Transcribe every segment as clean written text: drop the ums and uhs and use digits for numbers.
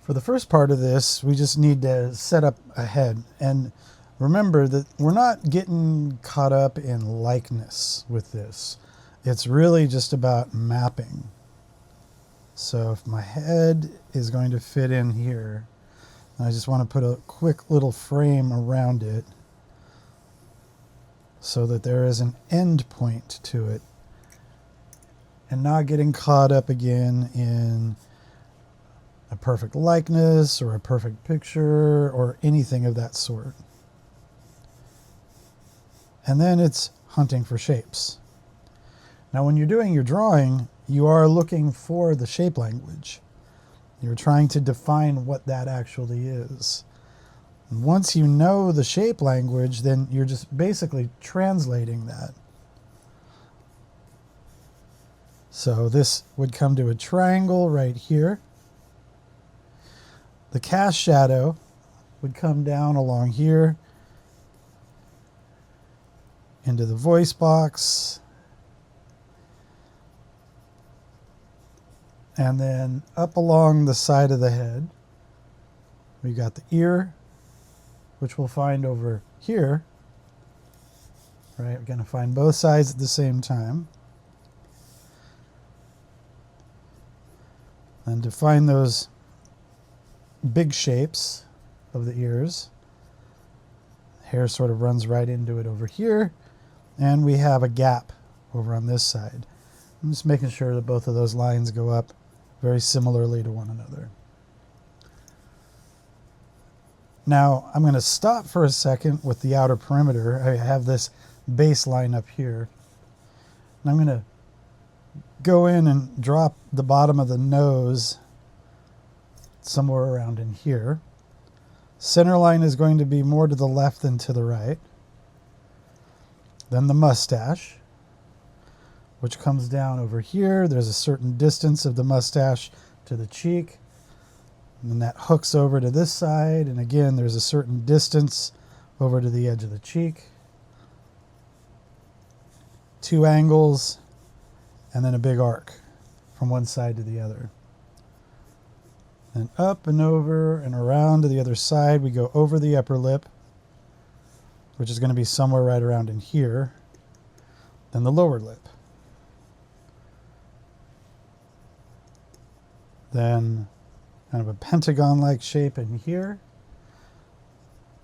For the first part of this, we just need to set up a head. And remember that we're not getting caught up in likeness with this. It's really just about mapping. So if my head is going to fit in here, I just want to put a quick little frame around it so that there is an end point to it, and not getting caught up again in a perfect likeness or a perfect picture or anything of that sort. And then it's hunting for shapes. Now, when you're doing your drawing, you are looking for the shape language. You're trying to define what that actually is. And once you know the shape language, then you're just basically translating that. So this would come to a triangle right here. The cast shadow would come down along here into the voice box, and then up along the side of the head we got the ear, which we'll find over here. Right, we're going to find both sides at the same time. And to find those big shapes of the ears, hair sort of runs right into it over here, and we have a gap over on this side. I'm just making sure that both of those lines go up very similarly to one another. Now I'm going to stop for a second with the outer perimeter. I have this baseline up here, and I'm going to go in and drop the bottom of the nose somewhere around in here. Center line is going to be more to the left than to the right. Then the mustache, which comes down over here. There's a certain distance of the mustache to the cheek, and then that hooks over to this side, and again there's a certain distance over to the edge of the cheek. Two angles, and then a big arc from one side to the other. And up and over and around to the other side. We go over the upper lip, which is going to be somewhere right around in here. Then the lower lip. Then kind of a pentagon-like shape in here.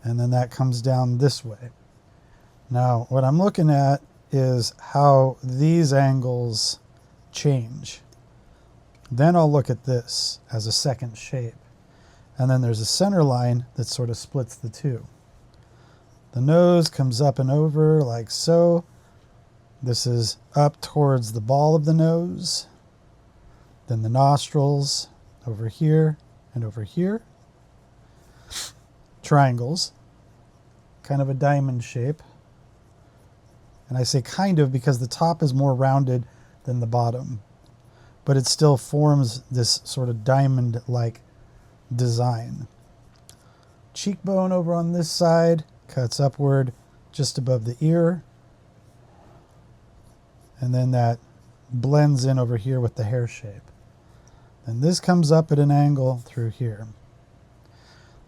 And then that comes down this way. Now, what I'm looking at is how these angles change. Then I'll look at this as a second shape. And then there's a center line that sort of splits the two. The nose comes up and over like so. This is up towards the ball of the nose. Then the nostrils over here and over here. Triangles, kind of a diamond shape. And I say kind of because the top is more rounded than the bottom, but it still forms this sort of diamond-like design. Cheekbone over on this side cuts upward just above the ear, and then that blends in over here with the hair shape. And this comes up at an angle through here.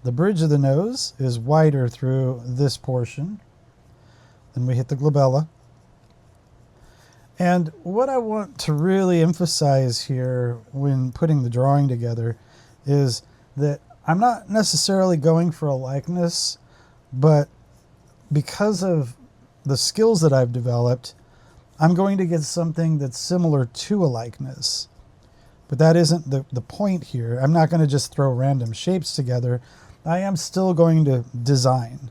The bridge of the nose is wider through this portion. Then we hit the glabella. And what I want to really emphasize here when putting the drawing together is that I'm not necessarily going for a likeness, but because of the skills that I've developed, I'm going to get something that's similar to a likeness. But that isn't the point here. I'm not going to just throw random shapes together. I am still going to design.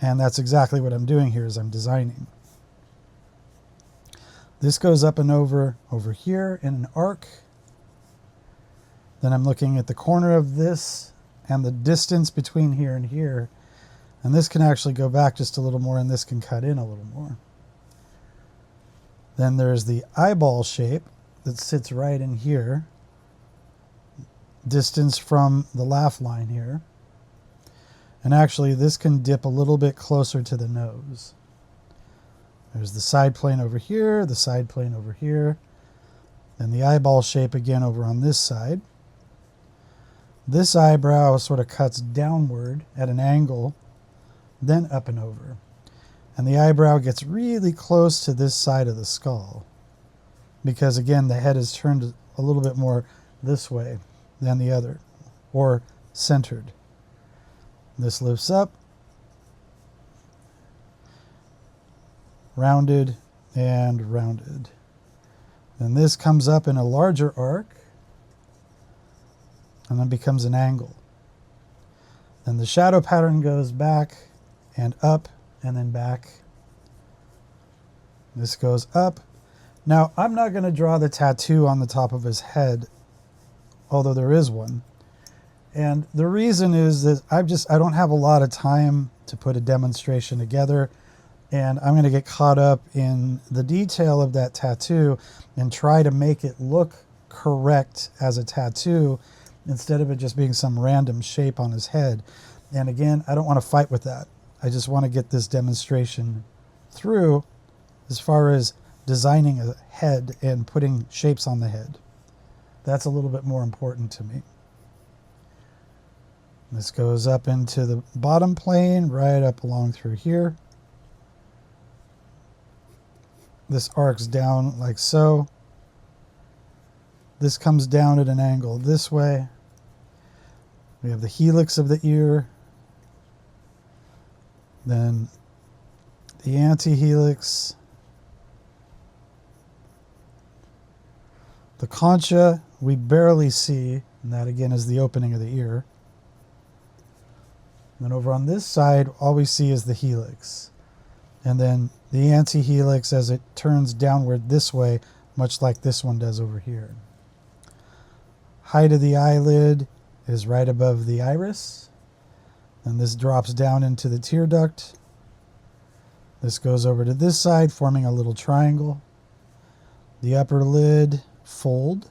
And that's exactly what I'm doing here, is I'm designing. This goes up and over here in an arc. Then I'm looking at the corner of this and the distance between here and here. And this can actually go back just a little more, and this can cut in a little more. Then there's the eyeball shape that sits right in here. Distance from the laugh line here. And actually this can dip a little bit closer to the nose. There's the side plane over here, the side plane over here, and the eyeball shape again over on this side. This eyebrow sort of cuts downward at an angle, then up and over. And the eyebrow gets really close to this side of the skull because, again, the head is turned a little bit more this way than the other, or centered. This lifts up, rounded and rounded. Then this comes up in a larger arc and then becomes an angle. Then the shadow pattern goes back and up and then back. This goes up. Now, I'm not going to draw the tattoo on the top of his head, although there is one. And the reason is that I don't have a lot of time to put a demonstration together, and I'm going to get caught up in the detail of that tattoo and try to make it look correct as a tattoo instead of it just being some random shape on his head. And again, I don't want to fight with that. I just want to get this demonstration through as far as designing a head and putting shapes on the head. That's a little bit more important to me. This goes up into the bottom plane, right up along through here. This arcs down like so. This comes down at an angle this way. We have the helix of the ear. Then the anti-helix. The concha we barely see, and that again is the opening of the ear. And then over on this side, all we see is the helix. And then the anti-helix as it turns downward this way, much like this one does over here. Height of the eyelid is right above the iris. And this drops down into the tear duct. This goes over to this side, forming a little triangle. The upper lid fold.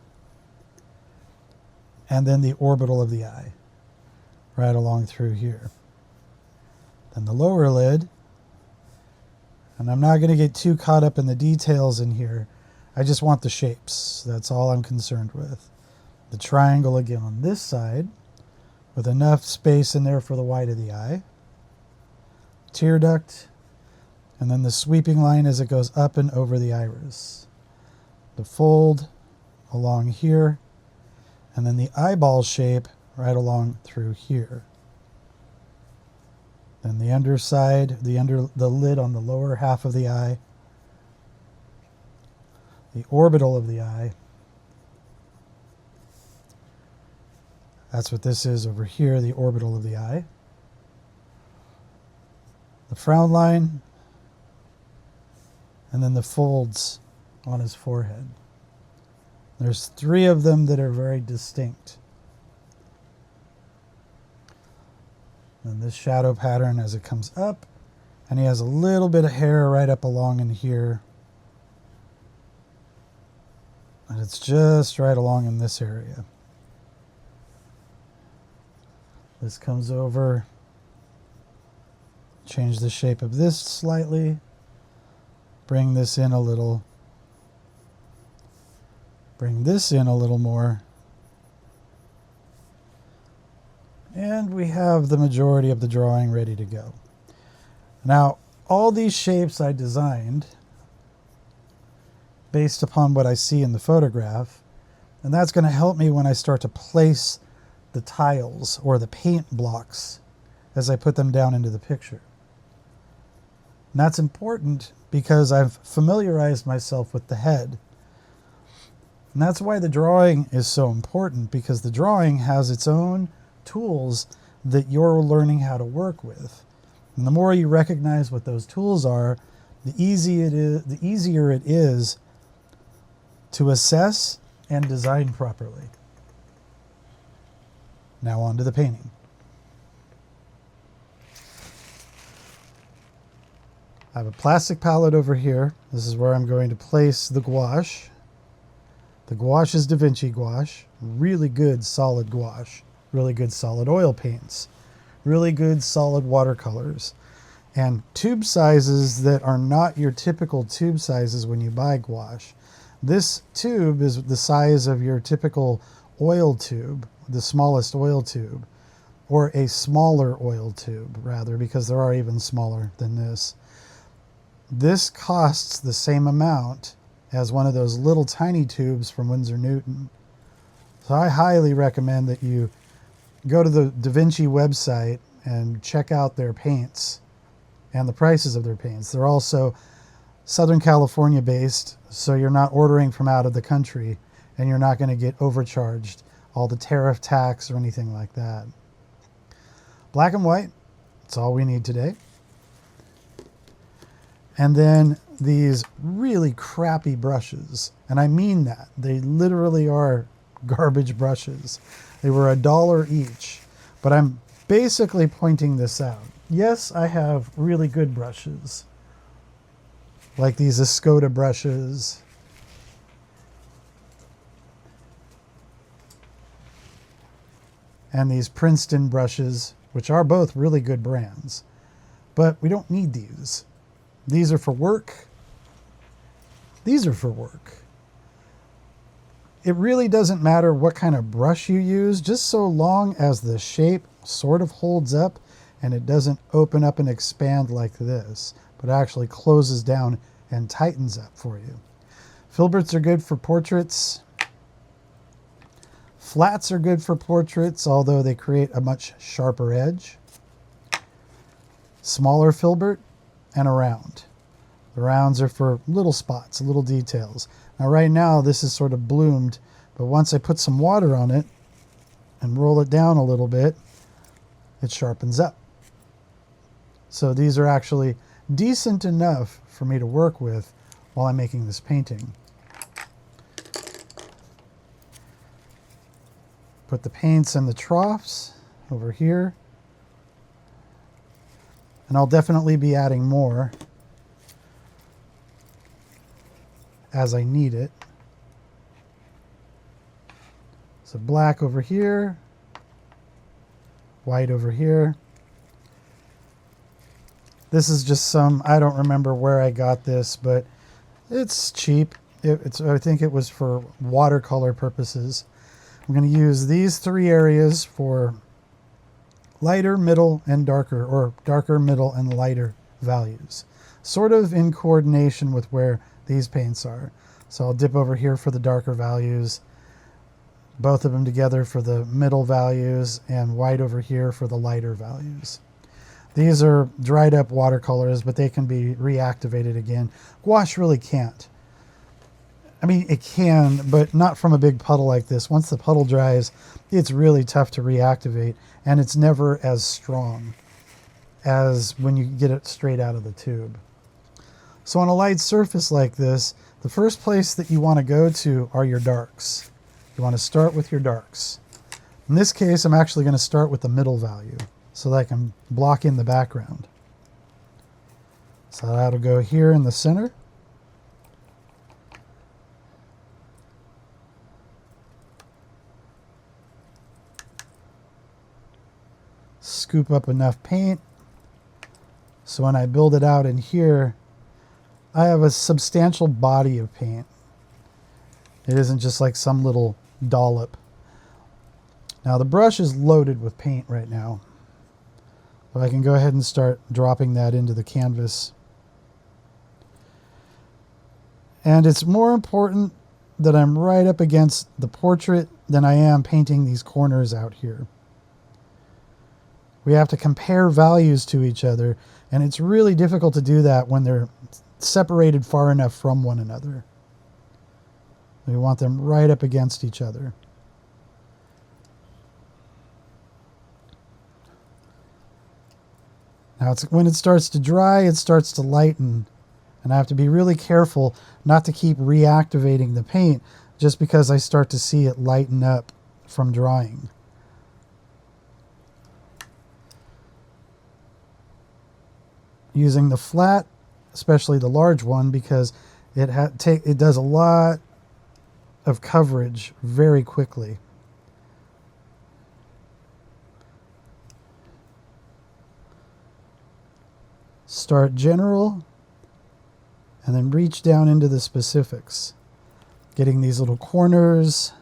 And then the orbital of the eye, right along through here. Then the lower lid, and I'm not going to get too caught up in the details in here. I just want the shapes. That's all I'm concerned with. The triangle again on this side, with enough space in there for the white of the eye. Tear duct, and then the sweeping line as it goes up and over the iris. The fold along here, and then the eyeball shape right along through here. Then the underside, the lid on the lower half of the eye, the orbital of the eye. That's what this is over here, the orbital of the eye. The frown line, and then the folds on his forehead. There's 3 of them that are very distinct. And this shadow pattern as it comes up, and he has a little bit of hair right up along in here. And it's just right along in this area. This comes over, change the shape of this slightly, bring this in a little, bring this in a little more. And we have the majority of the drawing ready to go. Now, all these shapes I designed based upon what I see in the photograph, and that's going to help me when I start to place the tiles or the paint blocks as I put them down into the picture. And that's important because I've familiarized myself with the head. And that's why the drawing is so important, because the drawing has its own tools that you're learning how to work with. And the more you recognize what those tools are, the easier it is to assess and design properly. Now on to the painting. I have a plastic palette over here. This is where I'm going to place the gouache. The gouache is Da Vinci gouache, really good solid gouache, really good solid oil paints, really good solid watercolors, and tube sizes that are not your typical tube sizes when you buy gouache. This tube is the size of your typical oil tube the smallest oil tube, or a smaller oil tube rather, because there are even smaller than this. This costs the same amount as one of those little tiny tubes from Winsor Newton. So I highly recommend that you go to the Da Vinci website and check out their paints and the prices of their paints. They're also Southern California based, so you're not ordering from out of the country and you're not going to get overcharged all the tariff tax or anything like that. Black and white, that's all we need today. And then these really crappy brushes, and I mean that. They literally are garbage brushes. They were $1 each, but I'm basically pointing this out. Yes, I have really good brushes, like these Escoda brushes. And these Princeton brushes, which are both really good brands, but we don't need these. These are for work. These are for work. It really doesn't matter what kind of brush you use, just so long as the shape sort of holds up and it doesn't open up and expand like this, but actually closes down and tightens up for you. Filberts are good for portraits. Flats are good for portraits, although they create a much sharper edge. Smaller filbert and a round. The rounds are for little spots, little details. Now right now this is sort of bloomed, but once I put some water on it and roll it down a little bit, it sharpens up. So these are actually decent enough for me to work with while I'm making this painting. Put the paints in the troughs over here. And I'll definitely be adding more as I need it. So black over here, white over here. This is just some, I don't remember where I got this, but it's cheap. I think it was for watercolor purposes. I'm going to use these three areas for lighter, middle, and darker, or darker, middle, and lighter values, sort of in coordination with where these paints are. So I'll dip over here for the darker values, both of them together for the middle values, and white over here for the lighter values. These are dried up watercolors, but they can be reactivated again. Gouache really can't. I mean, it can, but not from a big puddle like this. Once the puddle dries, it's really tough to reactivate, and it's never as strong as when you get it straight out of the tube. So on a light surface like this, the first place that you want to go to are your darks. You want to start with your darks. In this case, I'm actually going to start with the middle value so that I can block in the background. So that'll go here in the center. Scoop up enough paint so when I build it out in here, I have a substantial body of paint. It isn't just like some little dollop. Now the brush is loaded with paint right now, so I can go ahead and start dropping that into the canvas. And it's more important that I'm right up against the portrait than I am painting these corners out here. We have to compare values to each other, and it's really difficult to do that when they're separated far enough from one another. We want them right up against each other. Now, when it starts to dry, it starts to lighten, and I have to be really careful not to keep reactivating the paint just because I start to see it lighten up from drying. Using the flat, especially the large one, because it does a lot of coverage very quickly. Start general and then reach down into the specifics, getting these little corners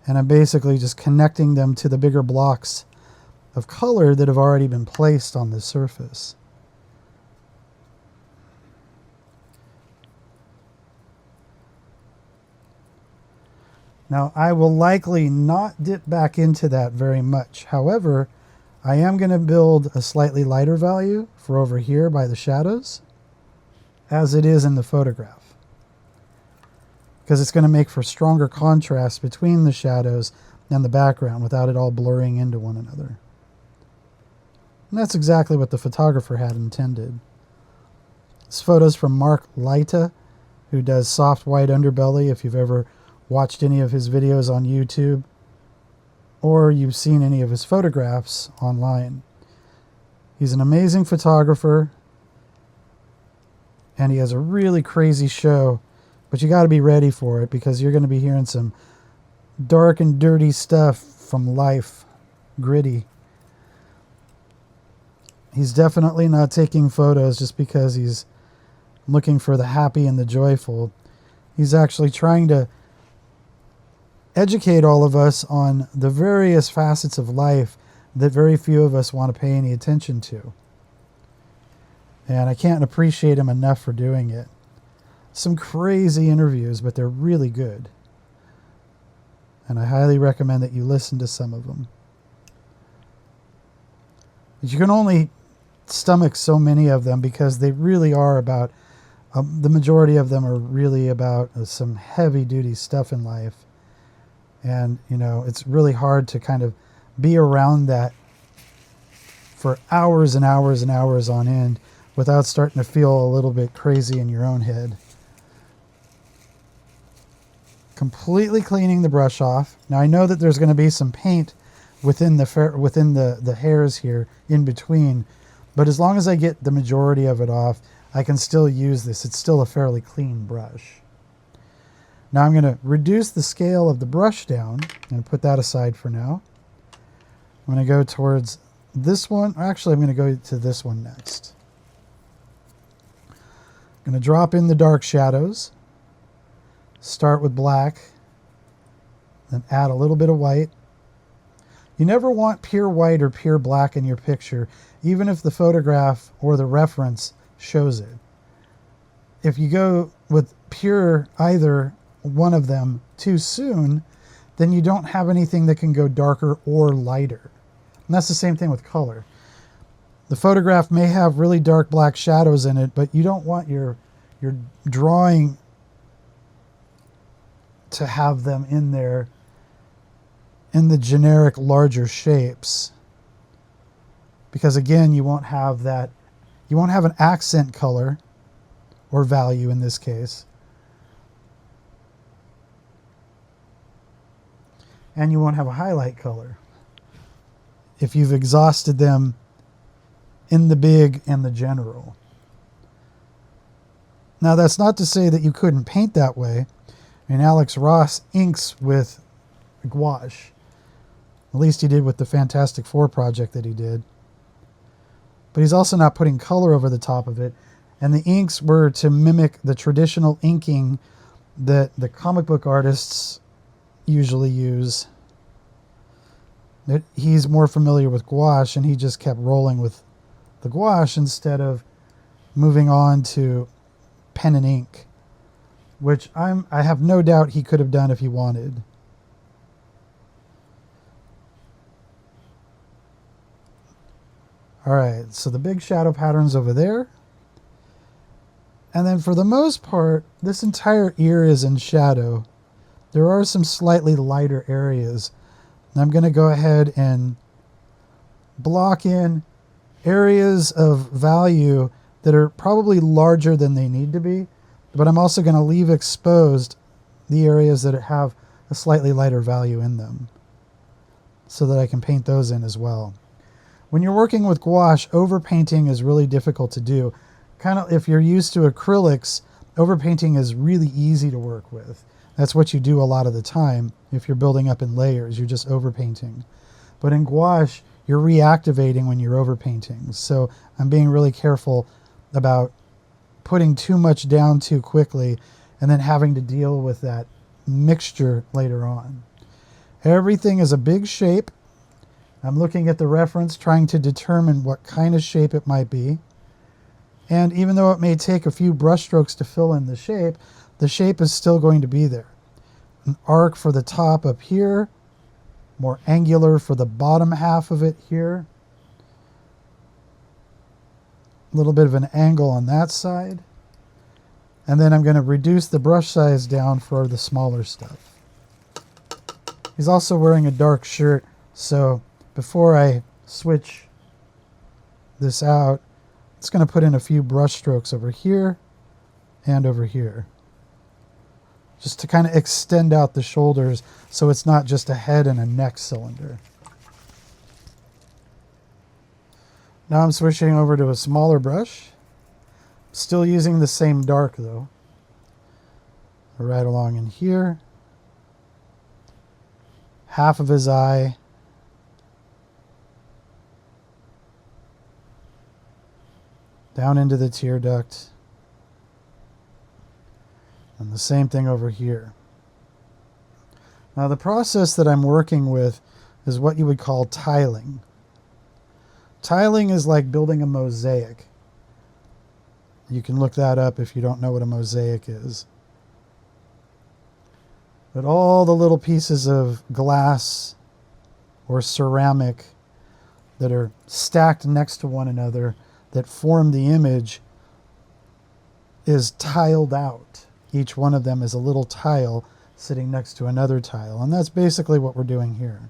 And I'm basically just connecting them to the bigger blocks of color that have already been placed on the surface. Now, I will likely not dip back into that very much. However, I am going to build a slightly lighter value for over here by the shadows, as it is in the photograph, because it's going to make for stronger contrast between the shadows and the background without it all blurring into one another. And that's exactly what the photographer had intended. This photo's from Mark Leita, who does soft white underbelly. If you've ever watched any of his videos on YouTube, or you've seen any of his photographs online. He's an amazing photographer, and he has a really crazy show, but you got to be ready for it, because you're going to be hearing some dark and dirty stuff from life, gritty. He's definitely not taking photos just because he's looking for the happy and the joyful. He's actually trying to educate all of us on the various facets of life that very few of us want to pay any attention to. And I can't appreciate him enough for doing it. Some crazy interviews, but they're really good. And I highly recommend that you listen to some of them. But you can only stomach so many of them, because they really are about, the majority of them are really about some heavy duty stuff in life. And, you know, it's really hard to kind of be around that for hours and hours and hours on end without starting to feel a little bit crazy in your own head. Completely cleaning the brush off. Now, I know that there's going to be some paint within the hairs here in between, but as long as I get the majority of it off, I can still use this. It's still a fairly clean brush. Now I'm going to reduce the scale of the brush down and put that aside for now. I'm going to go towards this one. Actually, I'm going to go to this one next. I'm going to drop in the dark shadows. Start with black, then add a little bit of white. You never want pure white or pure black in your picture, even if the photograph or the reference shows it. If you go with pure either one of them too soon, then you don't have anything that can go darker or lighter. And that's the same thing with color. The photograph may have really dark black shadows in it, but you don't want your drawing to have them in there in the generic larger shapes, because again, you won't have that, you won't have an accent color or value in this case. And you won't have a highlight color if you've exhausted them in the big and the general. Now, that's not to say that you couldn't paint that way. I mean, Alex Ross inks with gouache. At least he did with the Fantastic Four project that he did. But he's also not putting color over the top of it. And the inks were to mimic the traditional inking that the comic book artists usually use. He's more familiar with gouache, and he just kept rolling with the gouache instead of moving on to pen and ink, which I have no doubt he could have done if he wanted. All right, so the big shadow pattern's over there. And then for the most part, this entire ear is in shadow. There are some slightly lighter areas. I'm going to go ahead and block in areas of value that are probably larger than they need to be, but I'm also going to leave exposed the areas that have a slightly lighter value in them so that I can paint those in as well. When you're working with gouache, overpainting is really difficult to do. Kind of if you're used to acrylics, overpainting is really easy to work with. That's what you do a lot of the time. If you're building up in layers, you're just overpainting. But in gouache, you're reactivating when you're overpainting. So I'm being really careful about putting too much down too quickly and then having to deal with that mixture later on. Everything is a big shape. I'm looking at the reference, trying to determine what kind of shape it might be. And even though it may take a few brush strokes to fill in the shape is still going to be there. An arc for the top up here, more angular for the bottom half of it here. A little bit of an angle on that side. And then I'm going to reduce the brush size down for the smaller stuff. He's also wearing a dark shirt, so before I switch this out, it's going to put in a few brush strokes over here and over here, just to kind of extend out the shoulders so it's not just a head and a neck cylinder. Now I'm switching over to a smaller brush, still using the same dark though. Right along in here, half of his eye, down into the tear duct, and the same thing over here. Now the process that I'm working with is what you would call tiling. Tiling is like building a mosaic. You can look that up if you don't know what a mosaic is. But all the little pieces of glass or ceramic that are stacked next to one another that form the image is tiled out. Each one of them is a little tile sitting next to another tile. And that's basically what we're doing here.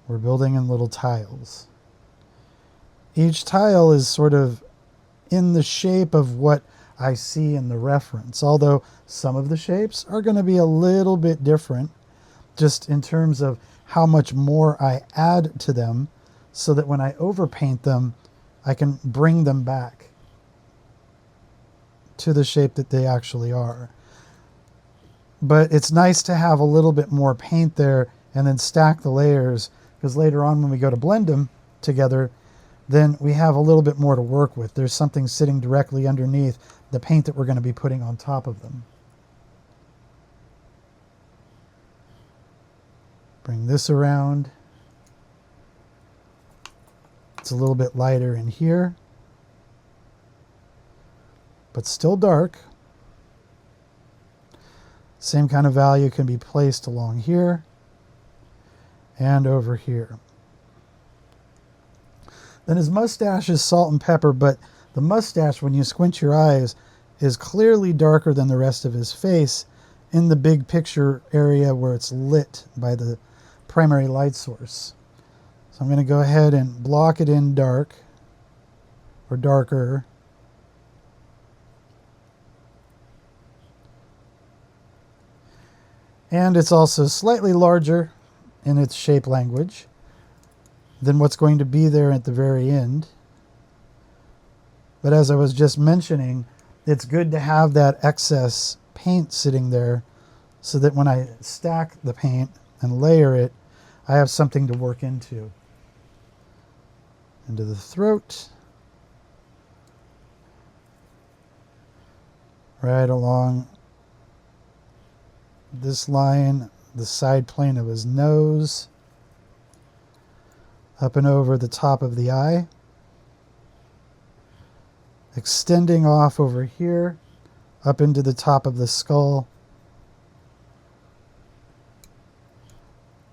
We're building in little tiles. Each tile is sort of in the shape of what I see in the reference, although some of the shapes are going to be a little bit different just in terms of how much more I add to them so that when I overpaint them, I can bring them back to the shape that they actually are. But it's nice to have a little bit more paint there and then stack the layers, because later on when we go to blend them together, then we have a little bit more to work with. There's something sitting directly underneath the paint that we're going to be putting on top of them. Bring this around. It's a little bit lighter in here, but still dark. Same kind of value can be placed along here and over here. Then his mustache is salt and pepper, but the mustache, when you squint your eyes, is clearly darker than the rest of his face in the big picture area where it's lit by the primary light source. So I'm going to go ahead and block it in dark or darker. And it's also slightly larger in its shape language than what's going to be there at the very end. But as I was just mentioning, it's good to have that excess paint sitting there so that when I stack the paint and layer it, I have something to work into. Into the throat. Right along this line, the side plane of his nose. Up and over the top of the eye. Extending off over here, up into the top of the skull.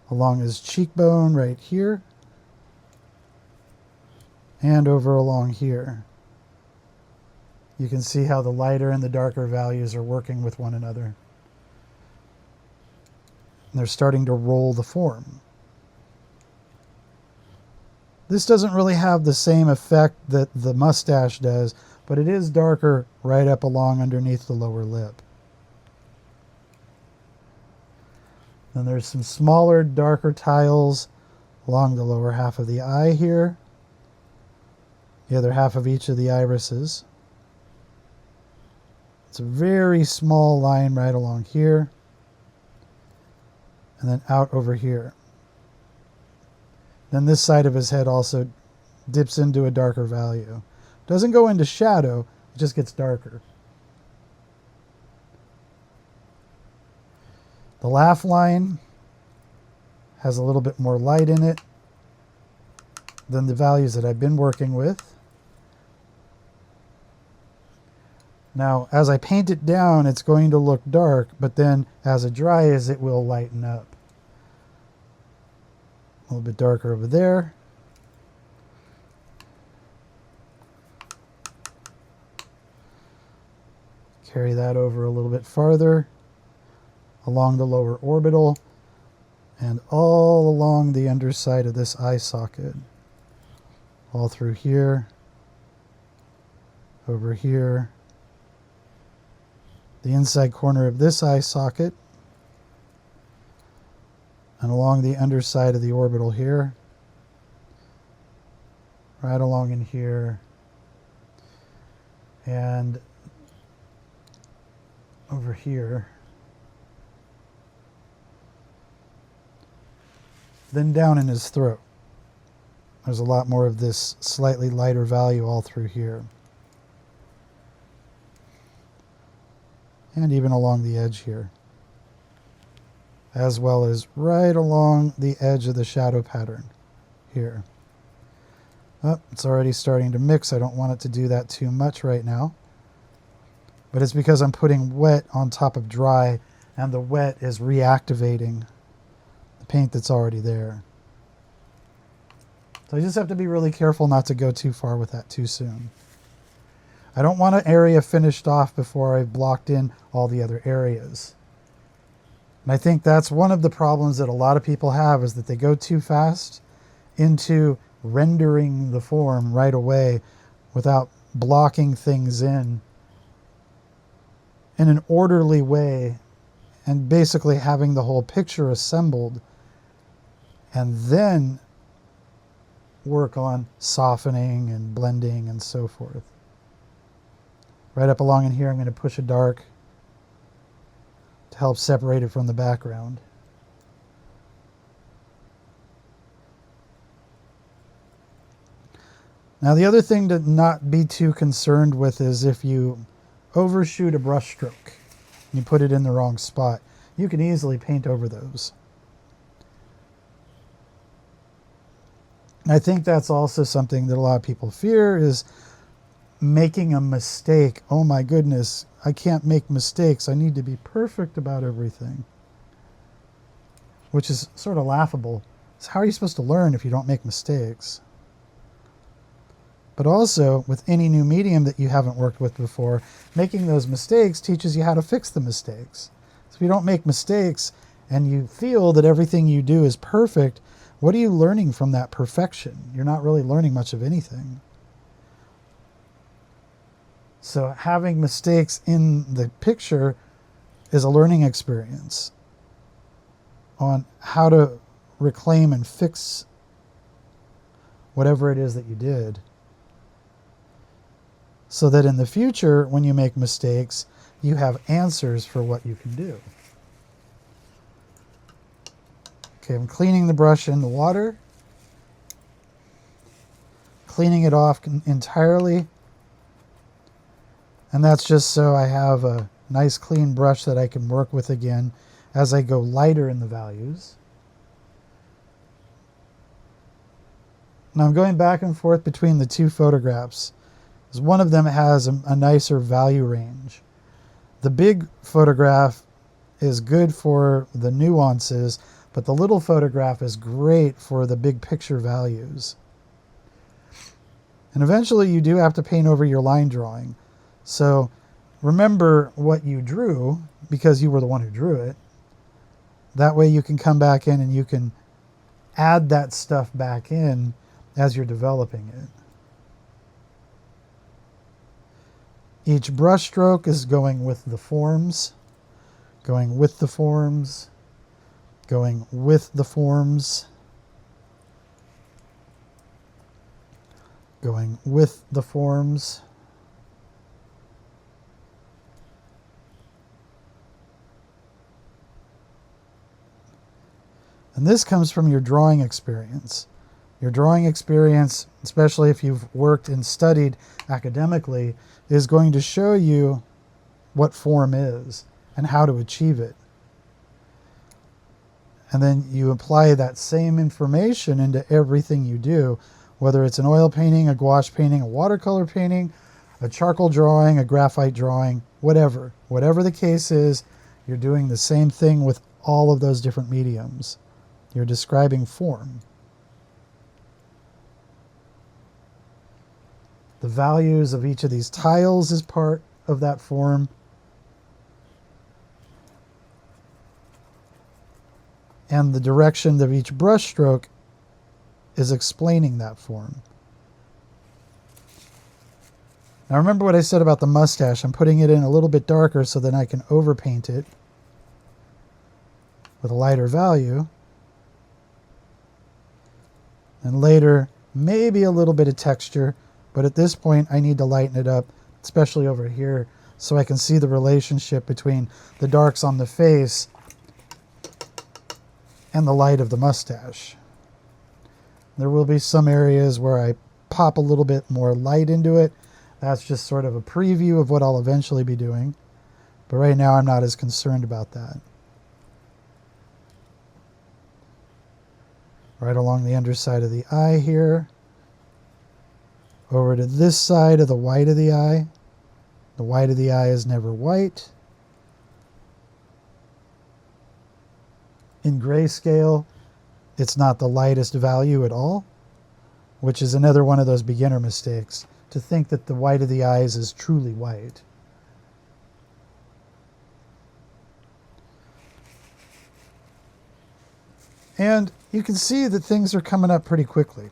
Along his cheekbone right here. And over along here. You can see how the lighter and the darker values are working with one another. And they're starting to roll the form. This doesn't really have the same effect that the mustache does, but it is darker right up along underneath the lower lip. Then there's some smaller, darker tiles along the lower half of the eye here. The other half of each of the irises. It's a very small line right along here. And then out over here. Then this side of his head also dips into a darker value. Doesn't go into shadow, it just gets darker. The laugh line has a little bit more light in it than the values that I've been working with. Now, as I paint it down, it's going to look dark, but then as it dries, it will lighten up. A little bit darker over there. Carry that over a little bit farther along the lower orbital and all along the underside of this eye socket. All through here, over here, the inside corner of this eye socket, and along the underside of the orbital here, right along in here, and over here, then down in his throat. There's a lot more of this slightly lighter value all through here. And even along the edge here, as well as right along the edge of the shadow pattern here. Oh, it's already starting to mix. I don't want it to do that too much right now, but it's because I'm putting wet on top of dry, and the wet is reactivating the paint that's already there. So I just have to be really careful not to go too far with that too soon. I don't want an area finished off before I've blocked in all the other areas. And I think that's one of the problems that a lot of people have, is that they go too fast into rendering the form right away without blocking things in an orderly way and basically having the whole picture assembled, and then work on softening and blending and so forth. Right up along in here, I'm going to push a dark to help separate it from the background. Now, the other thing to not be too concerned with is if you overshoot a brush stroke and you put it in the wrong spot, you can easily paint over those. And I think that's also something that a lot of people fear, is making a mistake. Oh my goodness, I can't make mistakes. I need to be perfect about everything. Which is sort of laughable. So how are you supposed to learn if you don't make mistakes? But also, with any new medium that you haven't worked with before, making those mistakes teaches you how to fix the mistakes. So if you don't make mistakes and you feel that everything you do is perfect, what are you learning from that perfection? You're not really learning much of anything. So having mistakes in the picture is a learning experience on how to reclaim and fix whatever it is that you did, so that in the future, when you make mistakes, you have answers for what you can do. Okay, I'm cleaning the brush in the water, cleaning it off entirely, and that's just so I have a nice clean brush that I can work with again as I go lighter in the values. Now I'm going back and forth between the two photographs, because one of them has a nicer value range. The big photograph is good for the nuances, but the little photograph is great for the big picture values. And eventually you do have to paint over your line drawing. So remember what you drew, because you were the one who drew it. That way you can come back in and you can add that stuff back in as you're developing it. Each brush stroke is going with the forms, going with the forms, going with the forms, going with the forms. And this comes from your drawing experience. Your drawing experience, especially if you've worked and studied academically, is going to show you what form is and how to achieve it. And then you apply that same information into everything you do, whether it's an oil painting, a gouache painting, a watercolor painting, a charcoal drawing, a graphite drawing, whatever. Whatever the case is, you're doing the same thing with all of those different mediums. You're describing form. The values of each of these tiles is part of that form. And the direction of each brush stroke is explaining that form. Now remember what I said about the mustache. I'm putting it in a little bit darker so that I can overpaint it with a lighter value. And later, maybe a little bit of texture, but at this point I need to lighten it up, especially over here, so I can see the relationship between the darks on the face and the light of the mustache. There will be some areas where I pop a little bit more light into it. That's just sort of a preview of what I'll eventually be doing. But right now I'm not as concerned about that. Right along the underside of the eye here. Over to this side of the white of the eye. The white of the eye is never white. In grayscale, it's not the lightest value at all, which is another one of those beginner mistakes, to think that the white of the eyes is truly white. And you can see that things are coming up pretty quickly.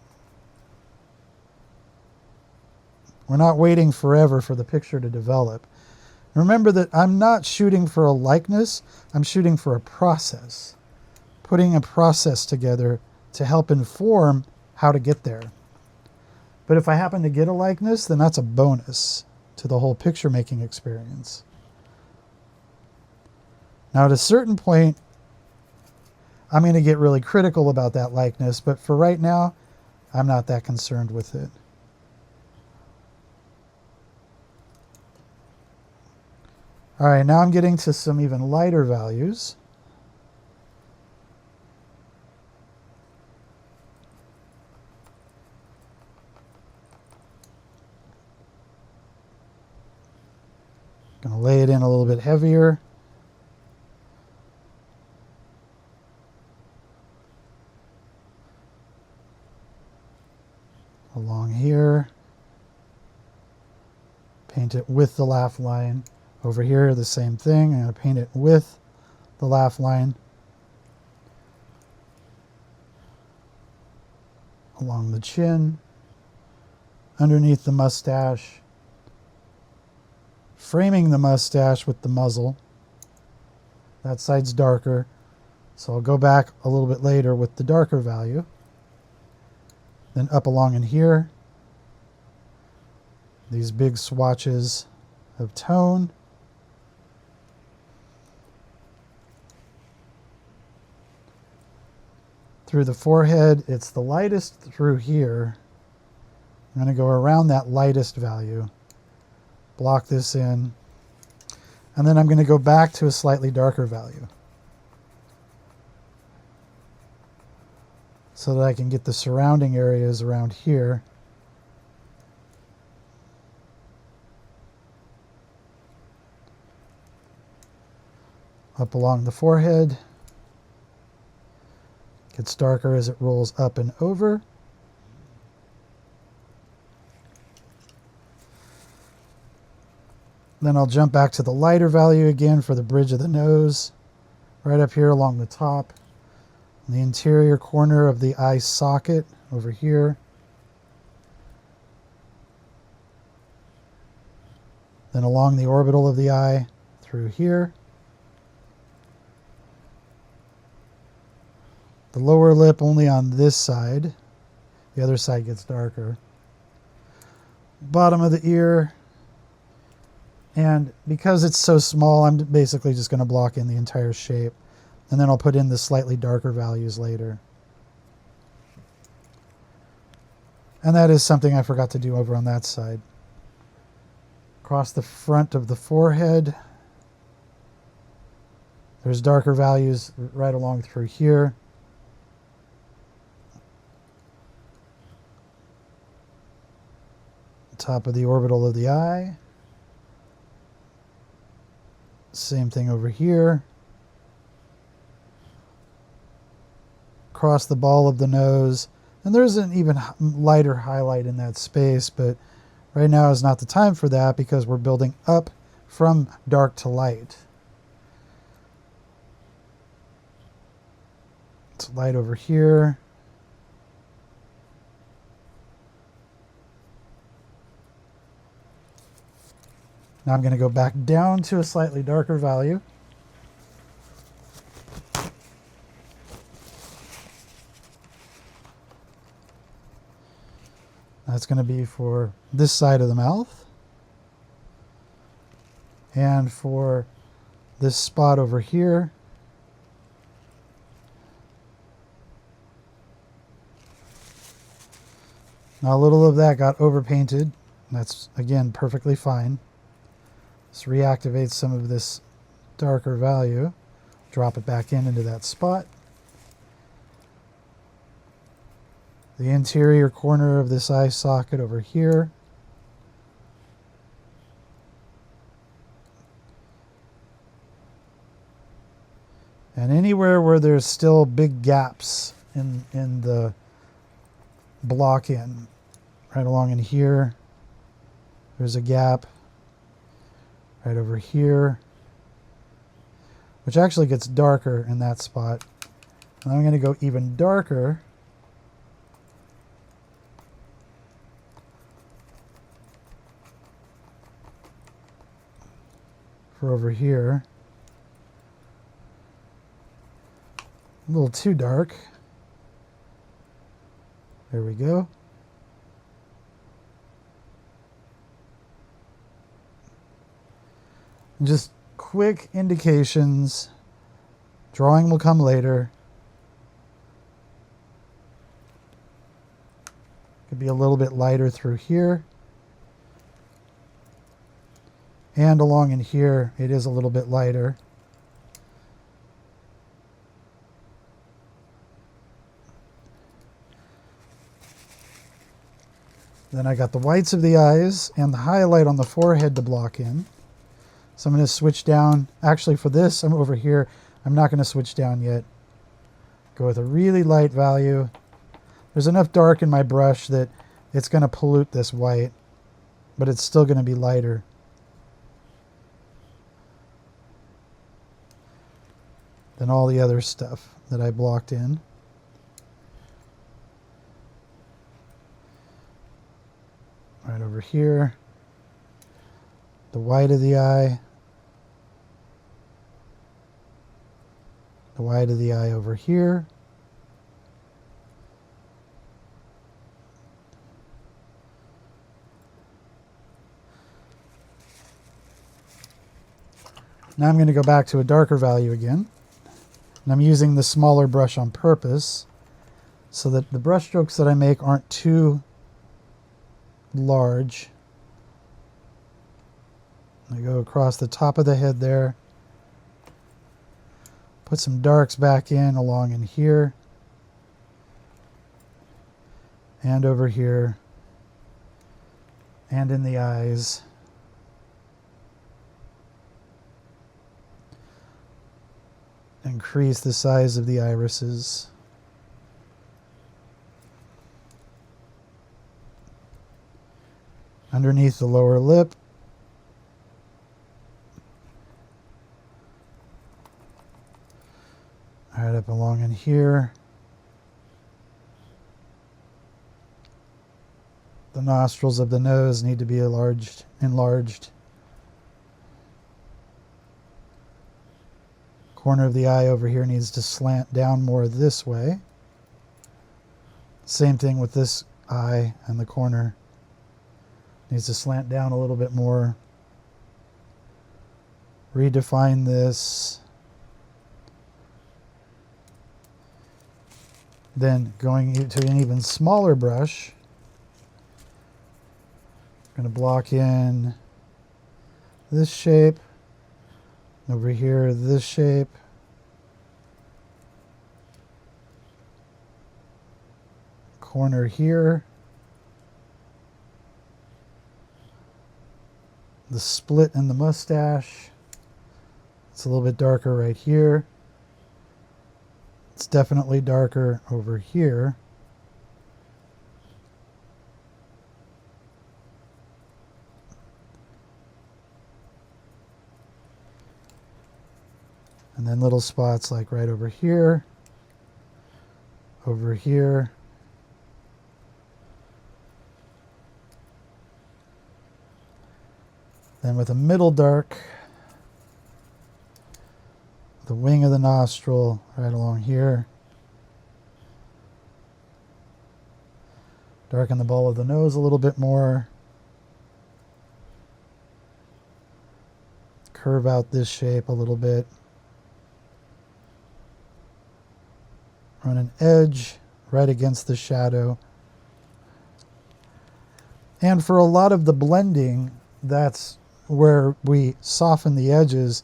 We're not waiting forever for the picture to develop. Remember that I'm not shooting for a likeness, I'm shooting for a process. Putting a process together to help inform how to get there. But if I happen to get a likeness, then that's a bonus to the whole picture making experience. Now at a certain point, I'm going to get really critical about that likeness, but for right now, I'm not that concerned with it. All right, now I'm getting to some even lighter values. Going to lay it in a little bit heavier. Along here. Paint it with the laugh line. Over here, the same thing. I'm going to paint it with the laugh line. Along the chin. Underneath the mustache. Framing the mustache with the muzzle. That side's darker, so I'll go back a little bit later with the darker value. Then up along in here, these big swatches of tone. Through the forehead, it's the lightest through here. I'm going to go around that lightest value. Block this in, and then I'm going to go back to a slightly darker value so that I can get the surrounding areas around here. Up along the forehead. Gets darker as it rolls up and over. Then I'll jump back to the lighter value again for the bridge of the nose, right up here along the top, the interior corner of the eye socket over here. Then along the orbital of the eye through here. The lower lip only on this side. The other side gets darker. Bottom of the ear. And because it's so small, I'm basically just going to block in the entire shape. And then I'll put in the slightly darker values later. And that is something I forgot to do over on that side. Across the front of the forehead, There's darker values right along through here. Top of the orbital of the eye. Same thing over here. Across the ball of the nose. And there's an even lighter highlight in that space, but right now is not the time for that because we're building up from dark to light. It's light over here. Now I'm going to go back down to a slightly darker value. That's going to be for this side of the mouth. And for this spot over here. Now a little of that got overpainted. That's, again, perfectly fine. Let's reactivate some of this darker value. Drop it back into that spot. The interior corner of this eye socket over here. And anywhere where there's still big gaps in the block in, right along in here, there's a gap. Right over here, which actually gets darker in that spot. And I'm going to go even darker for over here. A little too dark. There we go. Just quick indications. Drawing will come later. Could be a little bit lighter through here. And along in here, it is a little bit lighter. Then I got the whites of the eyes and the highlight on the forehead to block in. So I'm going to switch down. Actually, for this, I'm over here. I'm not going to switch down yet. Go with a really light value. There's enough dark in my brush that it's going to pollute this white, but it's still going to be lighter. Than all the other stuff that I blocked in. Right over here. The white of the eye. The white of the eye over here. Now I'm going to go back to a darker value again. And I'm using the smaller brush on purpose so that the brush strokes that I make aren't too large. I go across the top of the head there. Put some darks back in along in here. And over here. And in the eyes. Increase the size of the irises. Underneath the lower lip. Right up along in here. The nostrils of the nose need to be enlarged. Corner of the eye over here needs to slant down more this way. Same thing with this eye and the corner. Needs to slant down a little bit more. Redefine this. Then going to an even smaller brush, I'm going to block in this shape, over here this shape, corner here. The split in the mustache. It's a little bit darker right here. It's definitely darker over here. And then little spots like right over here, over here. Then with a middle dark, the wing of the nostril right along here. Darken the ball of the nose a little bit more. Curve out this shape a little bit. Run an edge right against the shadow. And for a lot of the blending, that's where we soften the edges.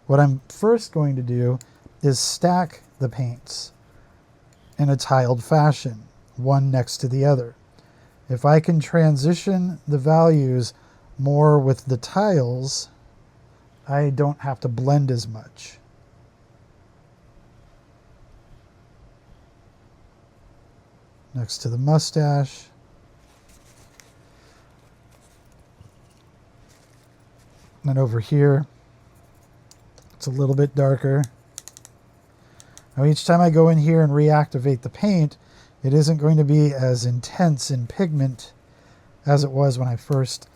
What I'm first going to do is stack the paints in a tiled fashion, one next to the other. If I can transition the values more with the tiles, I don't have to blend as much. Next to the mustache. And over here, it's a little bit darker. Now each time I go in here and reactivate the paint, it isn't going to be as intense in pigment as it was when I first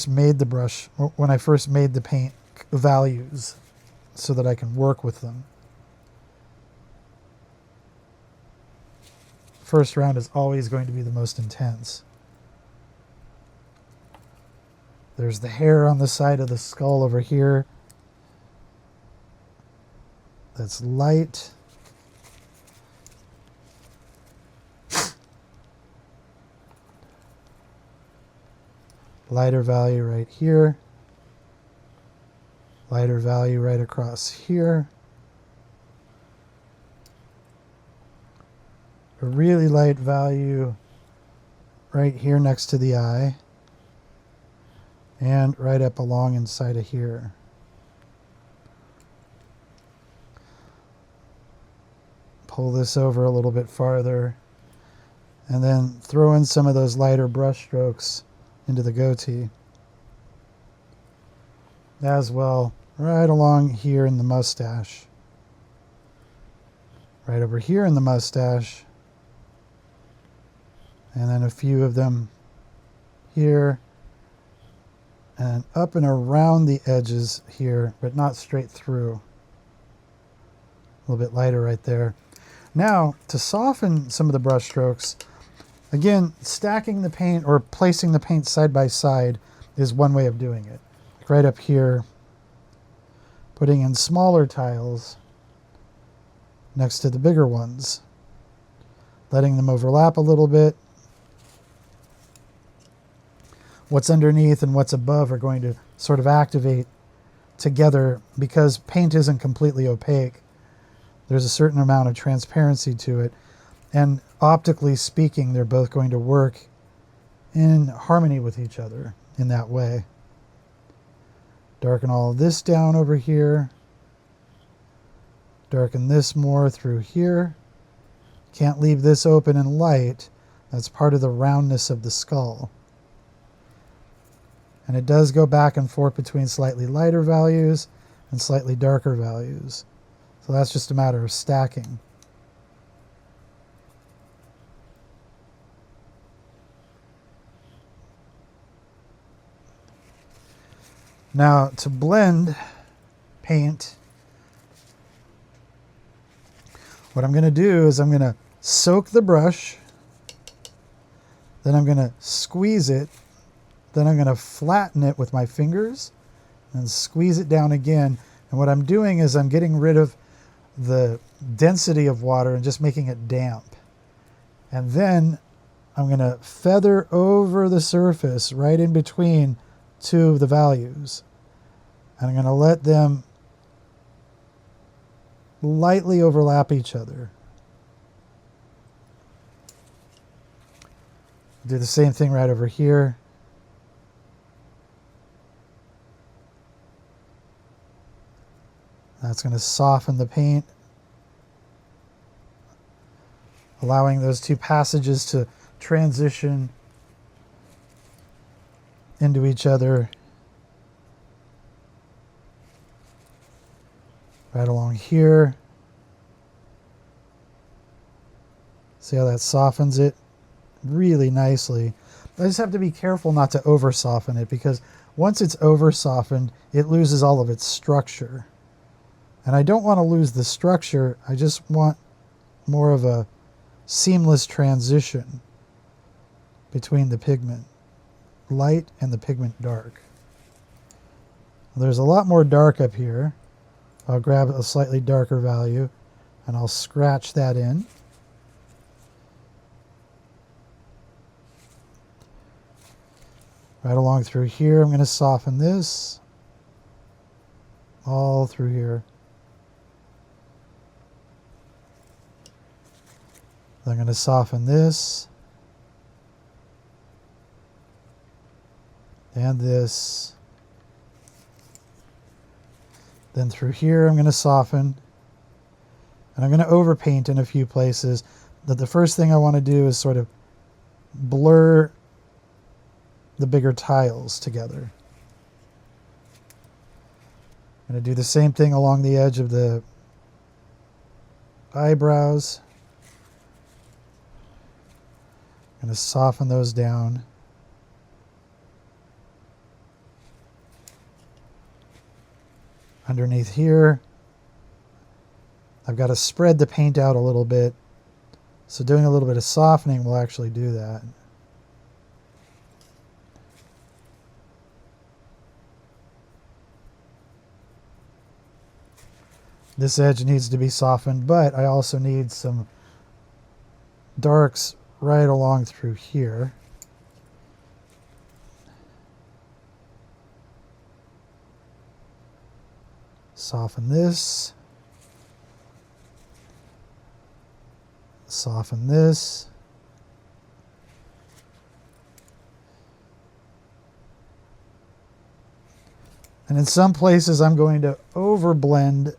made the brush, when I first made the paint values so that I can work with them. First round is always going to be the most intense. There's the hair on the side of the skull over here. That's light. Lighter value right here. Lighter value right across here. A really light value right here next to the eye. And right up along inside of here. Pull this over a little bit farther. And then throw in some of those lighter brush strokes into the goatee. As well, right along here in the mustache. Right over here in the mustache. And then a few of them here. And up and around the edges here, but not straight through. A little bit lighter right there. Now, to soften some of the brush strokes, again, stacking the paint or placing the paint side by side is one way of doing it. Like right up here, putting in smaller tiles next to the bigger ones, letting them overlap a little bit. What's underneath and what's above are going to sort of activate together because paint isn't completely opaque. There's a certain amount of transparency to it. And optically speaking, they're both going to work in harmony with each other in that way. Darken all of this down over here. Darken this more through here. Can't leave this open and light. That's part of the roundness of the skull. And it does go back and forth between slightly lighter values and slightly darker values. So that's just a matter of stacking. Now, to blend paint, what I'm going to do is I'm going to soak the brush, then I'm going to squeeze it, then I'm going to flatten it with my fingers and squeeze it down again. And what I'm doing is I'm getting rid of the density of water and just making it damp. And then I'm going to feather over the surface right in between two of the values. And I'm going to let them lightly overlap each other. Do the same thing right over here. That's going to soften the paint, allowing those two passages to transition into each other right along here. See how that softens it really nicely. I just have to be careful not to over soften it, because once it's over softened, it loses all of its structure. And I don't want to lose the structure, I just want more of a seamless transition between the pigment light and the pigment dark. There's a lot more dark up here. I'll grab a slightly darker value and I'll scratch that in. Right along through here, I'm going to soften this all through here. I'm going to soften this and this. Then through here I'm going to soften, and I'm going to overpaint in a few places. But the first thing I want to do is sort of blur the bigger tiles together. I'm going to do the same thing along the edge of the eyebrows. I'm going to soften those down. Underneath here, I've got to spread the paint out a little bit. So doing a little bit of softening will actually do that. This edge needs to be softened, but I also need some darks right along through here. Soften this. Soften this. And in some places I'm going to overblend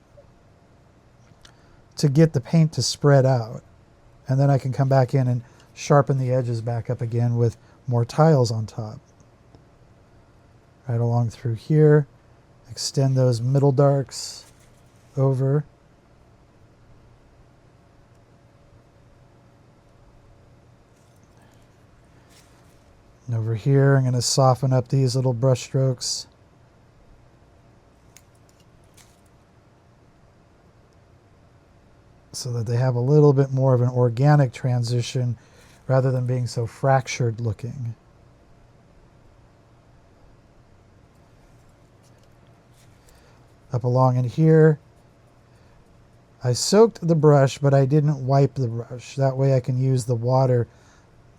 to get the paint to spread out. And then I can come back in and sharpen the edges back up again with more tiles on top. Right along through here. Extend those middle darks over. And over here, I'm going to soften up these little brush strokes. So that they have a little bit more of an organic transition rather than being so fractured looking. Up along in here, I soaked the brush, but I didn't wipe the brush. That way I can use the water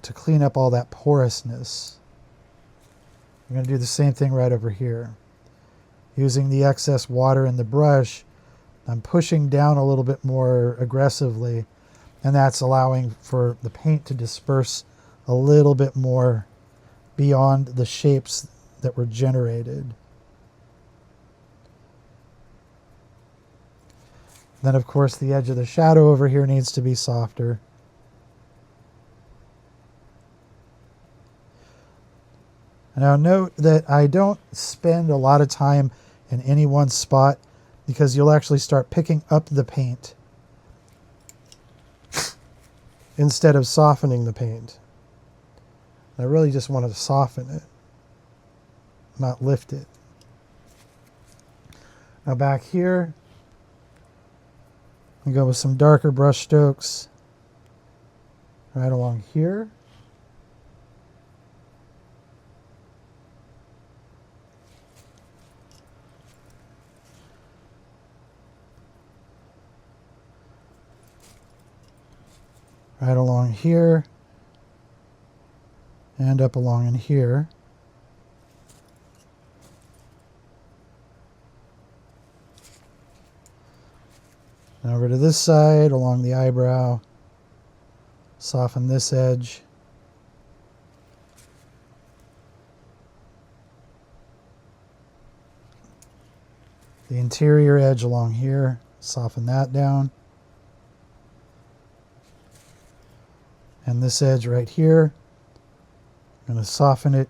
to clean up all that porousness. I'm going to do the same thing right over here. Using the excess water in the brush, I'm pushing down a little bit more aggressively, and that's allowing for the paint to disperse a little bit more beyond the shapes that were generated. Then, of course, the edge of the shadow over here needs to be softer. Now note that I don't spend a lot of time in any one spot, because you'll actually start picking up the paint instead of softening the paint. I really just want to soften it, not lift it. Now back here, I go with some darker brush strokes right along here. Right along here. And up along in here. And over to this side, along the eyebrow. Soften this edge. The interior edge along here, soften that down. And this edge right here, I'm going to soften it,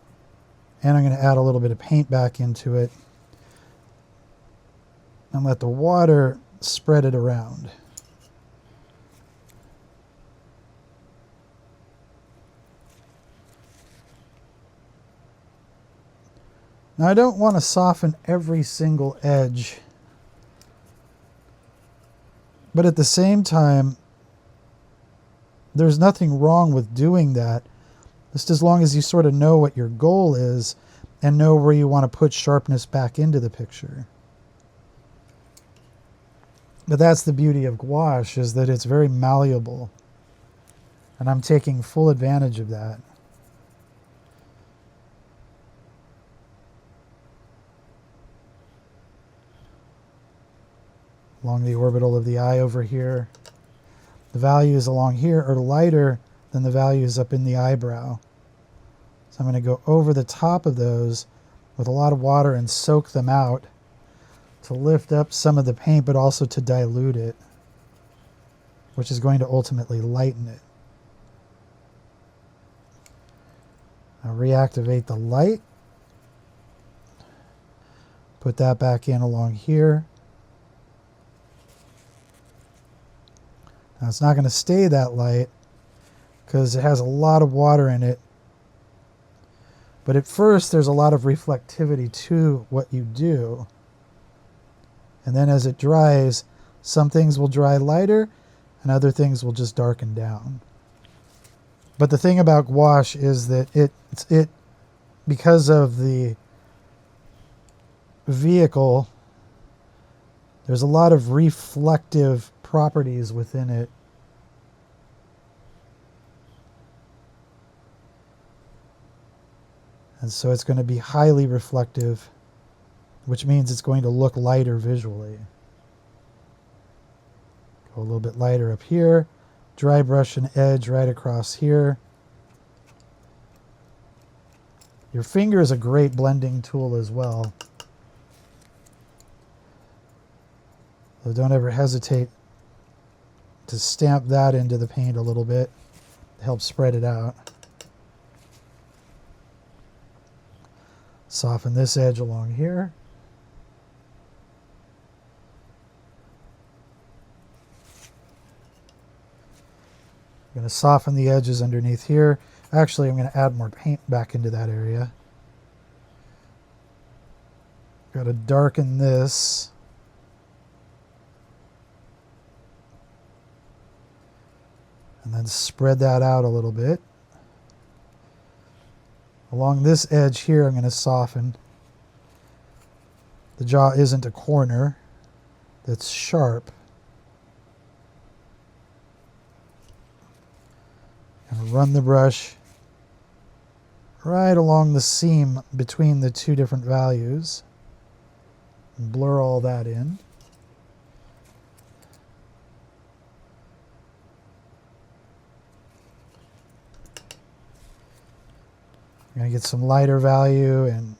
and I'm going to add a little bit of paint back into it and let the water spread it around. Now I don't want to soften every single edge, but at the same time, there's nothing wrong with doing that, just as long as you sort of know what your goal is and know where you want to put sharpness back into the picture. But that's the beauty of gouache, is that it's very malleable, and I'm taking full advantage of that. Along the orbital of the eye over here. The values along here are lighter than the values up in the eyebrow. So I'm going to go over the top of those with a lot of water and soak them out to lift up some of the paint, but also to dilute it, which is going to ultimately lighten it. I'll reactivate the light. Put that back in along here. Now it's not going to stay that light because it has a lot of water in it. But at first there's a lot of reflectivity to what you do. And then as it dries, some things will dry lighter and other things will just darken down. But the thing about gouache is that it because of the vehicle, there's a lot of reflective properties within it. And so it's going to be highly reflective, which means it's going to look lighter visually. Go a little bit lighter up here. Dry brush an edge right across here. Your finger is a great blending tool as well. So don't ever hesitate to stamp that into the paint a little bit to help spread it out. Soften this edge along here. I'm going to soften the edges underneath here. Actually, I'm going to add more paint back into that area. Got to darken this. And then spread that out a little bit. Along this edge here, I'm going to soften. The jaw isn't a corner that's sharp. And run the brush right along the seam between the two different values. And blur all that in. I'm going to get some lighter value and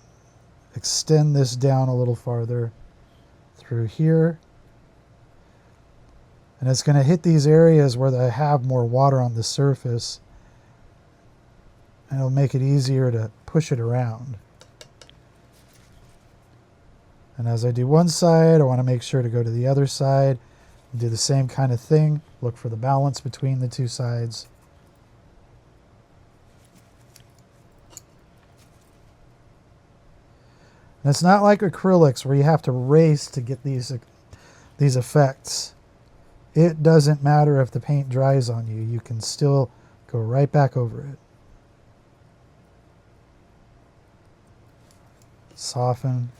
extend this down a little farther through here. And it's going to hit these areas where I have more water on the surface, and it'll make it easier to push it around. And as I do one side, I want to make sure to go to the other side and do the same kind of thing. Look for the balance between the two sides. And it's not like acrylics where you have to race to get these effects. It doesn't matter if the paint dries on you. You can still go right back over it. Soften.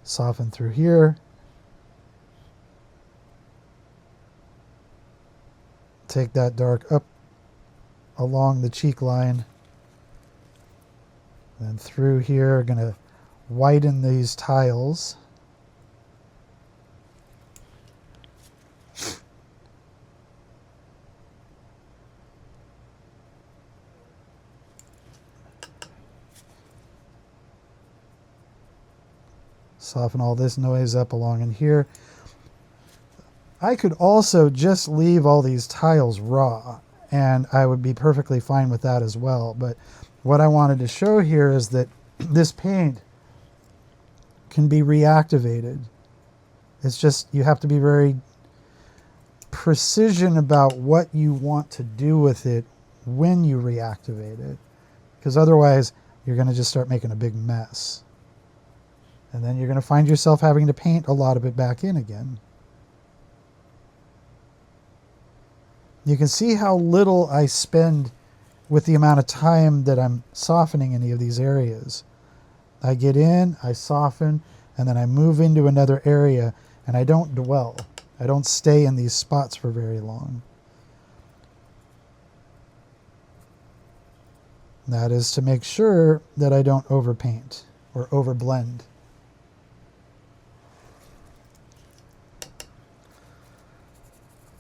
Soften through here. Take that dark up along the cheek line. Then through here, going to whiten these tiles. Soften all this noise up along in here. I could also just leave all these tiles raw, and I would be perfectly fine with that as well. But what I wanted to show here is that this paint can be reactivated. It's just, you have to be very precision about what you want to do with it when you reactivate it, because otherwise you're going to just start making a big mess. And then you're going to find yourself having to paint a lot of it back in again. You can see how little I spend with the amount of time that I'm softening any of these areas. I get in, I soften, and then I move into another area, and I don't dwell. I don't stay in these spots for very long. That is to make sure that I don't overpaint or overblend.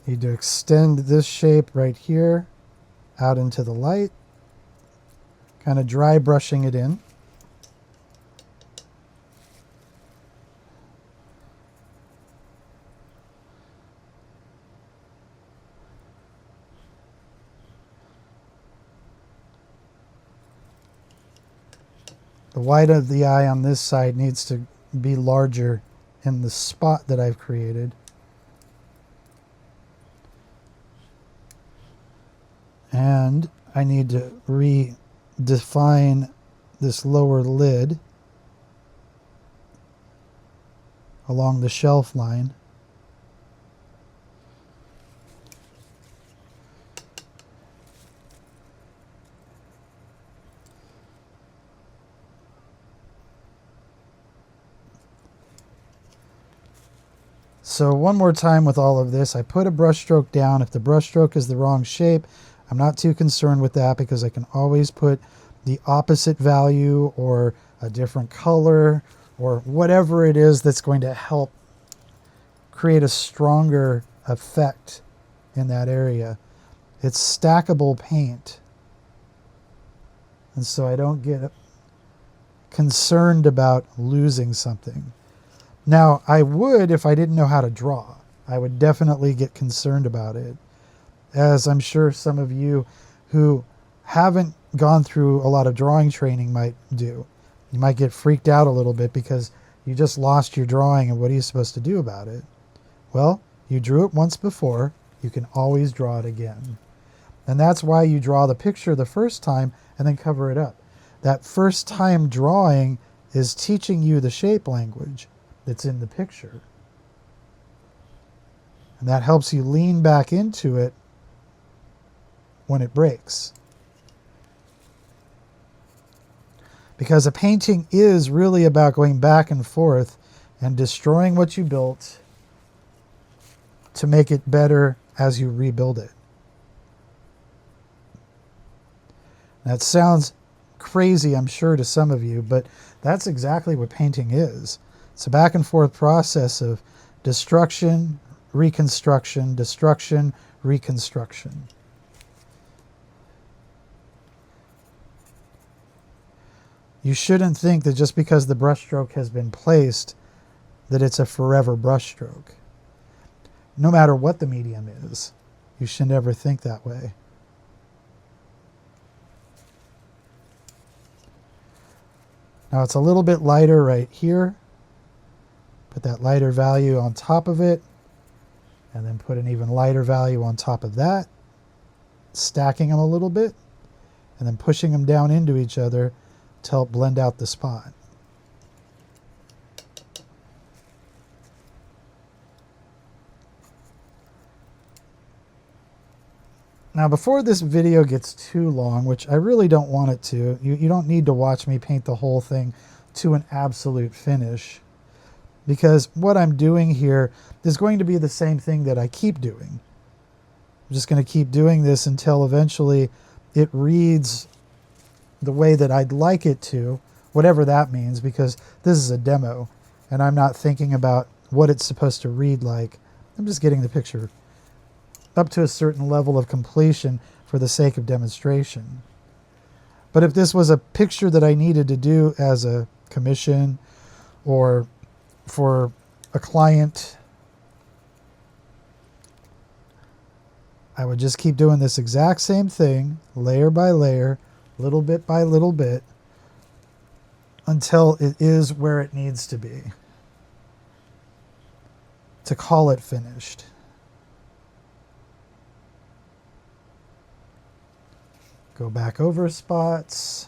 Need to extend this shape right here out into the light, kind of dry brushing it in. The white of the eye on this side needs to be larger in the spot that I've created. And I need to redefine this lower lid along the shelf line. So one more time with all of this, I put a brush stroke down. If the brush stroke is the wrong shape, I'm not too concerned with that, because I can always put the opposite value or a different color or whatever it is that's going to help create a stronger effect in that area. It's stackable paint. And so I don't get concerned about losing something. Now, I would if I didn't know how to draw. I would definitely get concerned about it, as I'm sure some of you who haven't gone through a lot of drawing training might do. You might get freaked out a little bit because you just lost your drawing, and what are you supposed to do about it? Well, you drew it once before, you can always draw it again. And that's why you draw the picture the first time and then cover it up. That first time drawing is teaching you the shape language that's in the picture. And that helps you lean back into it when it breaks. Because a painting is really about going back and forth and destroying what you built to make it better as you rebuild it. That sounds crazy, I'm sure, to some of you, but that's exactly what painting is. It's a back and forth process of destruction, reconstruction, destruction, reconstruction. You shouldn't think that just because the brushstroke has been placed that it's a forever brushstroke. No matter what the medium is, you should never think that way. Now it's a little bit lighter right here. Put that lighter value on top of it, and then put an even lighter value on top of that, stacking them a little bit, and then pushing them down into each other to help blend out the spot. Now, before this video gets too long, which I really don't want it to, you don't need to watch me paint the whole thing to an absolute finish, because what I'm doing here is going to be the same thing that I keep doing. I'm just going to keep doing this until eventually it reads the way that I'd like it to, whatever that means, because this is a demo and I'm not thinking about what it's supposed to read like. I'm just getting the picture up to a certain level of completion for the sake of demonstration. But if this was a picture that I needed to do as a commission, or for a client, I would just keep doing this exact same thing, layer by layer, little bit by little bit, until it is where it needs to be to call it finished. Go back over spots,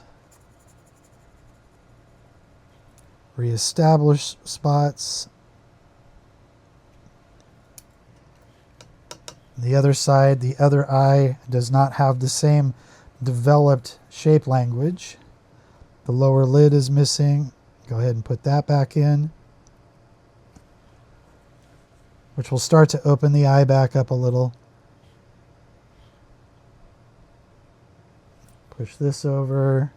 reestablish spots. The other side, the other eye does not have the same developed shape language. The lower lid is missing. Go ahead and put that back in, which will start to open the eye back up a little. Push this over.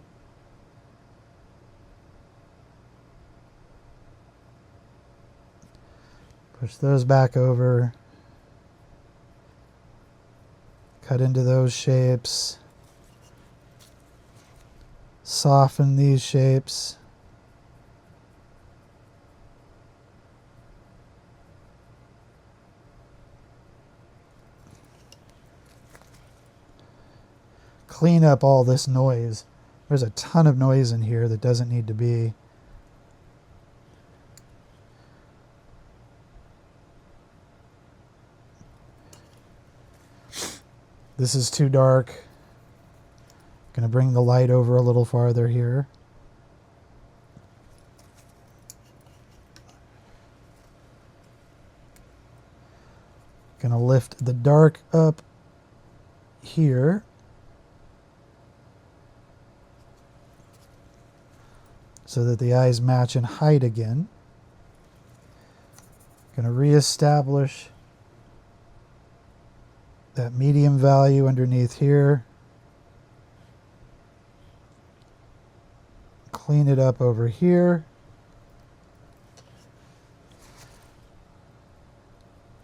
Push those back over. Cut into those shapes. Soften these shapes. Clean up all this noise. There's a ton of noise in here that doesn't need to be. This is too dark. Going to bring the light over a little farther here. Going to lift the dark up here. So that the eyes match in height again. Going to reestablish that medium value underneath here. Clean it up over here.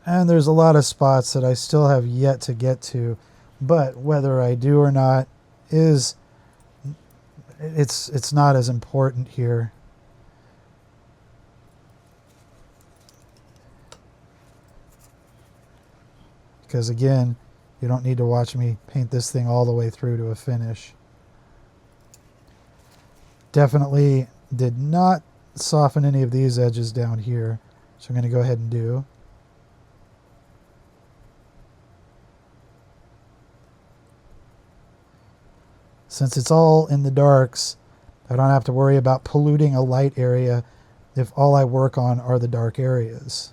And there's a lot of spots that I still have yet to get to, but whether I do or not is it's not as important here. Because again, you don't need to watch me paint this thing all the way through to a finish. Definitely did not soften any of these edges down here, so I'm going to go ahead and do. Since it's all in the darks, I don't have to worry about polluting a light area if all I work on are the dark areas.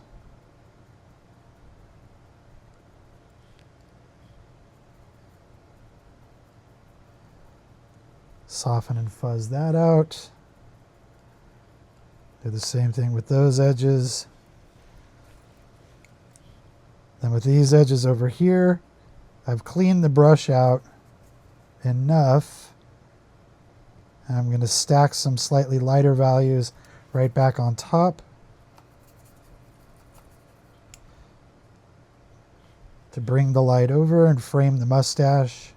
Soften and fuzz that out. Do the same thing with those edges. Then with these edges over here, I've cleaned the brush out enough. And I'm going to stack some slightly lighter values right back on top to bring the light over and frame the mustache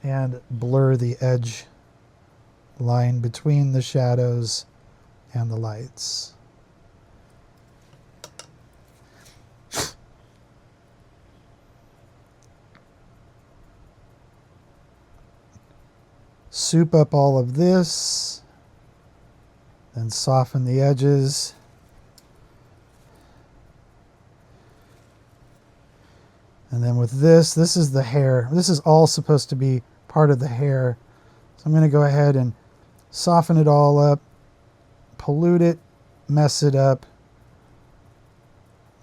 and blur the edge line between the shadows and the lights. Soup up all of this, then soften the edges. And then with this is the hair. This is all supposed to be part of the hair. So I'm going to go ahead and soften it all up, pollute it, mess it up,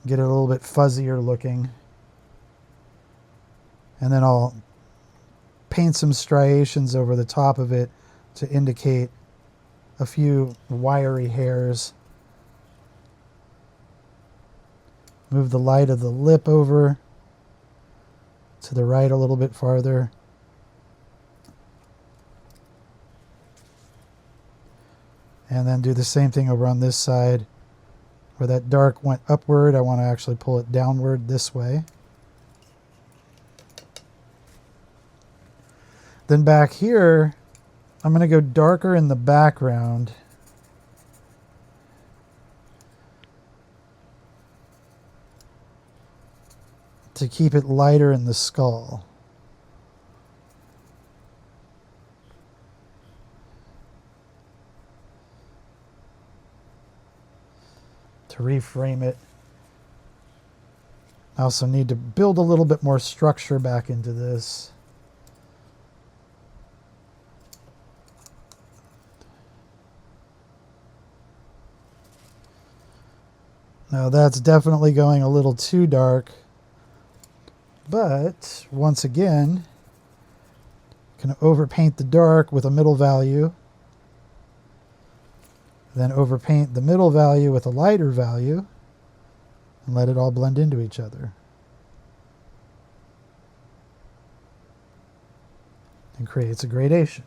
get it a little bit fuzzier looking. And then I'll paint some striations over the top of it to indicate a few wiry hairs. Move the light of the lip over to the right a little bit farther. And then do the same thing over on this side. Where that dark went upward, I want to actually pull it downward this way. Then back here, I'm going to go darker in the background. to keep it lighter in the skull. To reframe it. I also need to build a little bit more structure back into this. Now that's definitely going a little too dark, but once again, can overpaint the dark with a middle value, then overpaint the middle value with a lighter value, and let it all blend into each other. And creates a gradation.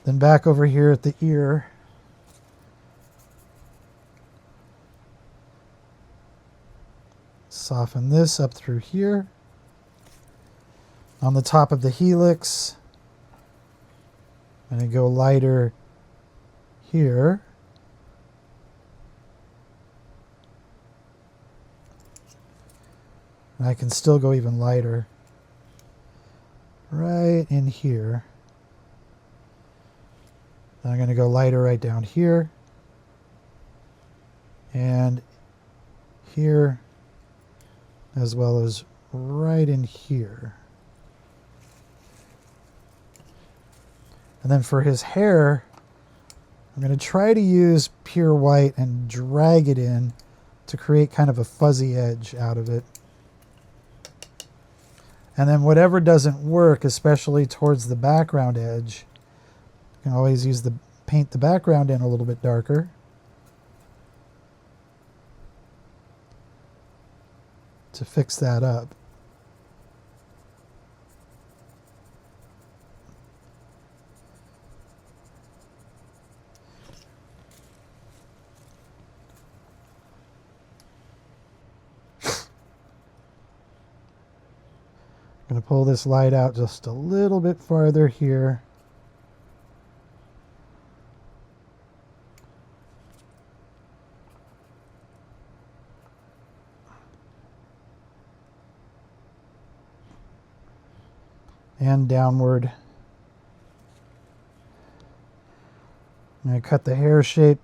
Then back over here at the ear, soften this up through here. On the top of the helix, I'm going to go lighter here. And I can still go even lighter right in here. I'm going to go lighter right down here and here, as well as right in here. And then for his hair, I'm going to try to use pure white and drag it in to create kind of a fuzzy edge out of it. And then whatever doesn't work, especially towards the background edge, you can always use paint the background in a little bit darker. To fix that up. I'm going to pull this light out just a little bit farther here. And downward. I'm going to cut the hair shape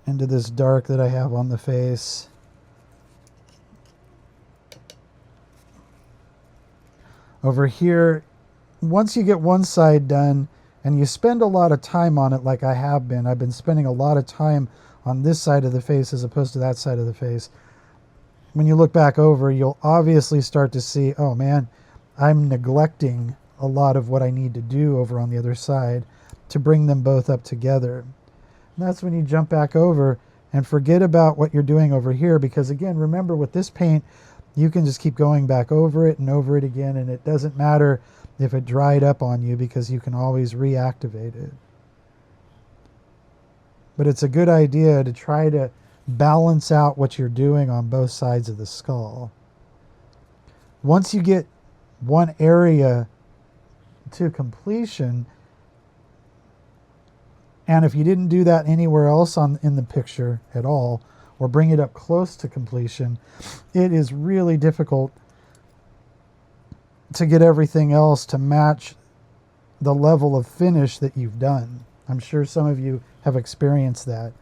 into this dark that I have on the face. Over here, once you get one side done and you spend a lot of time on it like I have been, I've been spending a lot of time on this side of the face as opposed to that side of the face. When you look back over, you'll obviously start to see, oh man, I'm neglecting a lot of what I need to do over on the other side to bring them both up together. And that's when you jump back over and forget about what you're doing over here, because again, remember with this paint, you can just keep going back over it and over it again, and it doesn't matter if it dried up on you because you can always reactivate it. But it's a good idea to try to balance out what you're doing on both sides of the skull. Once you get one area to completion, and if you didn't do that anywhere else in the picture at all, or bring it up close to completion, it is really difficult to get everything else to match the level of finish that you've done. I'm sure some of you have experienced that.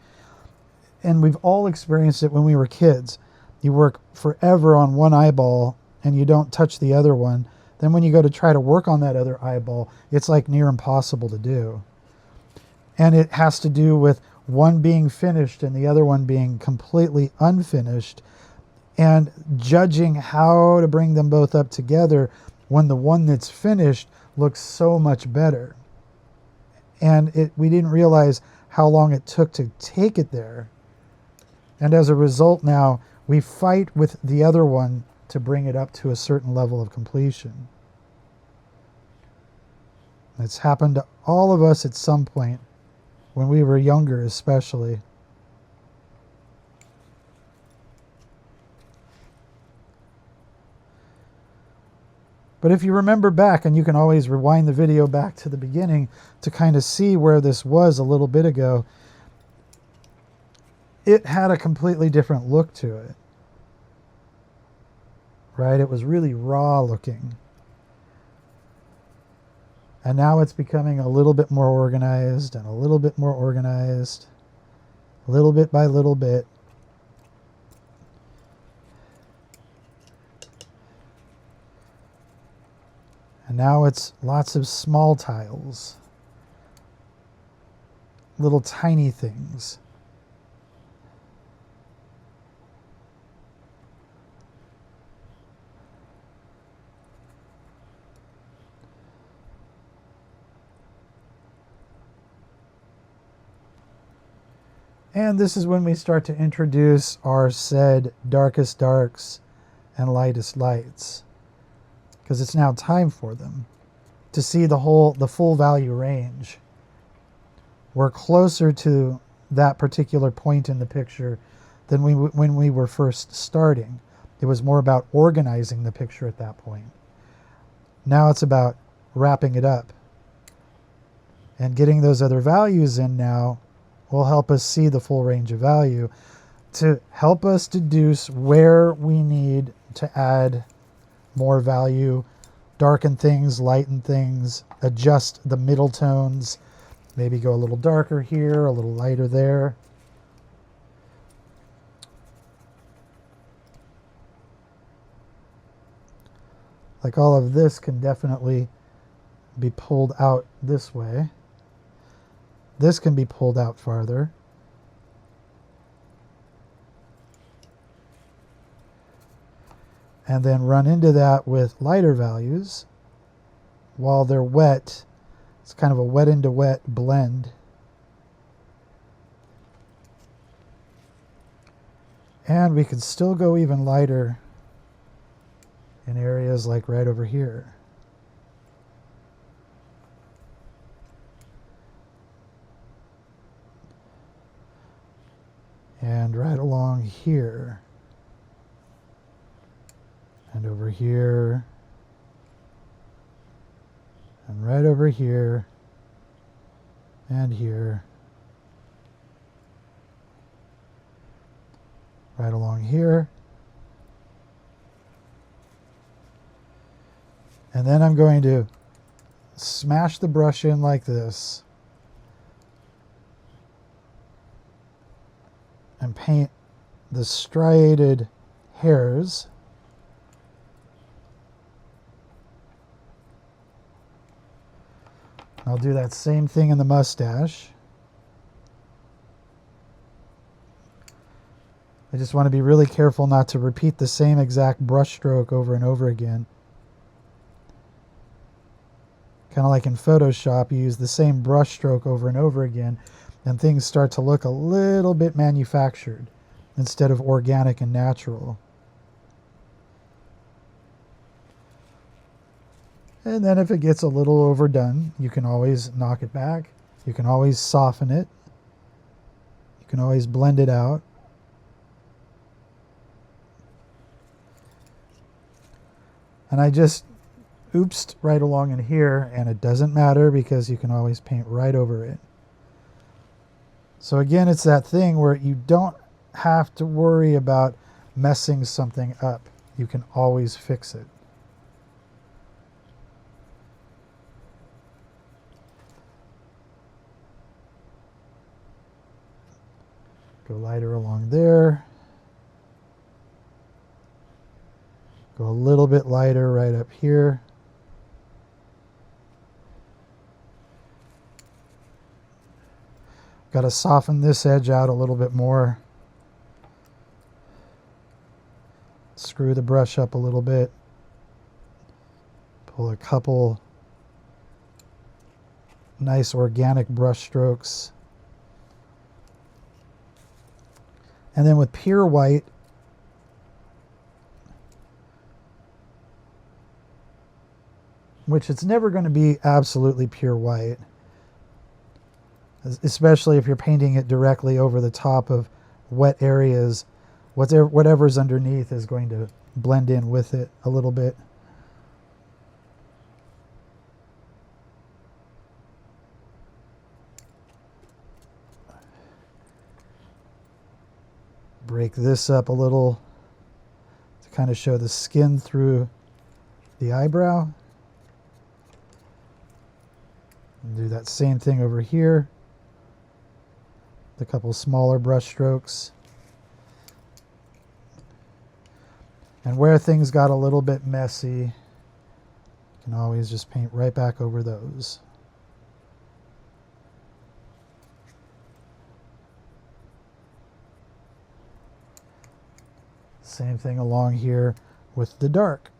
And we've all experienced it when we were kids. You work forever on one eyeball and you don't touch the other one. Then when you go to try to work on that other eyeball, it's like near impossible to do. And it has to do with one being finished and the other one being completely unfinished, and judging how to bring them both up together when the one that's finished looks so much better. And we didn't realize how long it took to take it there. And as a result now, we fight with the other one to bring it up to a certain level of completion. It's happened to all of us at some point, when we were younger especially. But if you remember back, and you can always rewind the video back to the beginning to kind of see where this was a little bit ago, it had a completely different look to it, right? It was really raw looking. And now it's becoming a little bit more organized and a little bit more organized, little bit by little bit. And now it's lots of small tiles, little tiny things. And this is when we start to introduce our said darkest darks and lightest lights, because it's now time for them to see the full value range. We're closer to that particular point in the picture than when we were first starting. It was more about organizing the picture at that point. Now it's about wrapping it up. And getting those other values in now will help us see the full range of value to help us deduce where we need to add more value, darken things, lighten things, adjust the middle tones, maybe go a little darker here, a little lighter there. Like all of this can definitely be pulled out this way. This can be pulled out farther. And then run into that with lighter values while they're wet. It's kind of a wet into wet blend. And we can still go even lighter in areas like right over here. And right along here. And over here. And right over here. And here. Right along here. And then I'm going to smash the brush in like this and paint the striated hairs. I'll do that same thing in the mustache. I just want to be really careful not to repeat the same exact brush stroke over and over again. Kind of like in Photoshop, you use the same brush stroke over and over again, and things start to look a little bit manufactured instead of organic and natural. And then if it gets a little overdone, you can always knock it back. You can always soften it. You can always blend it out. And I just oopsed right along in here, and it doesn't matter because you can always paint right over it. So again, it's that thing where you don't have to worry about messing something up. You can always fix it. Go lighter along there. Go a little bit lighter right up here. Got to soften this edge out a little bit more. Screw the brush up a little bit. Pull a couple nice organic brush strokes. And then with pure white, which it's never going to be absolutely pure white, especially if you're painting it directly over the top of wet areas, whatever's underneath is going to blend in with it a little bit. break this up a little to kind of show the skin through the eyebrow. And do that same thing over here. A couple smaller brush strokes. And where things got a little bit messy, you can always just paint right back over those. Same thing along here with the dark.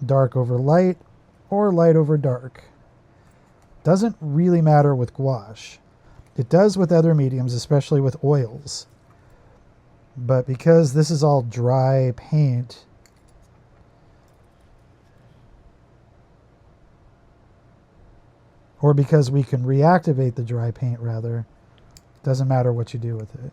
Dark over light or light over dark. Doesn't really matter with gouache. It does with other mediums, especially with oils. But because this is all dry paint, or because we can reactivate the dry paint rather, doesn't matter what you do with it.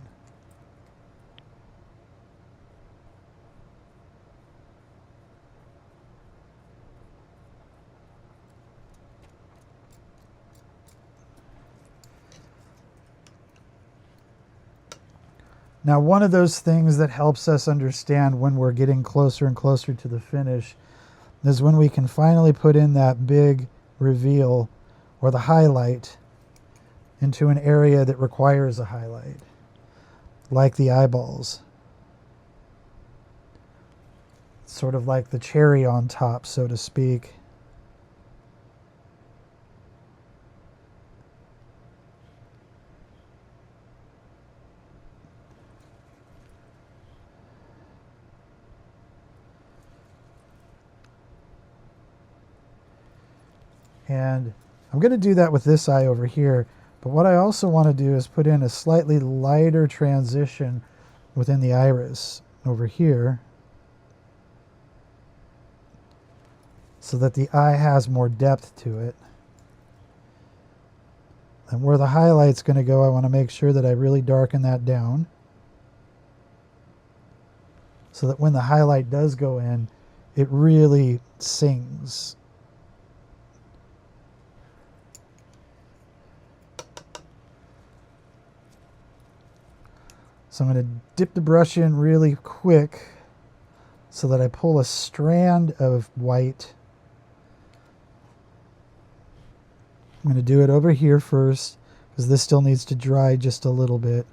Now, one of those things that helps us understand when we're getting closer and closer to the finish is when we can finally put in that big reveal or the highlight into an area that requires a highlight, like the eyeballs. Sort of like the cherry on top, so to speak. And I'm going to do that with this eye over here. But what I also want to do is put in a slightly lighter transition within the iris over here, so that the eye has more depth to it. And where the highlight's going to go, I want to make sure that I really darken that down, so that when the highlight does go in, it really sings. So I'm going to dip the brush in really quick so that I pull a strand of white. I'm going to do it over here first because this still needs to dry just a little bit.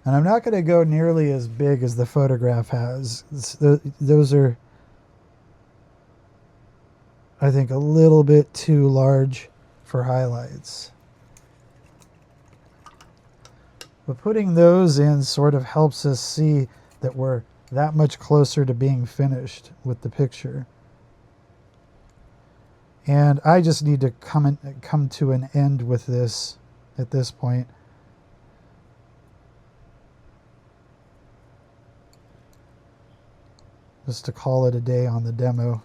And I'm not going to go nearly as big as the photograph has. Those are, I think, a little bit too large for highlights. But putting those in sort of helps us see that we're that much closer to being finished with the picture. And I just need to come to an end with this at this point. Just to call it a day on the demo.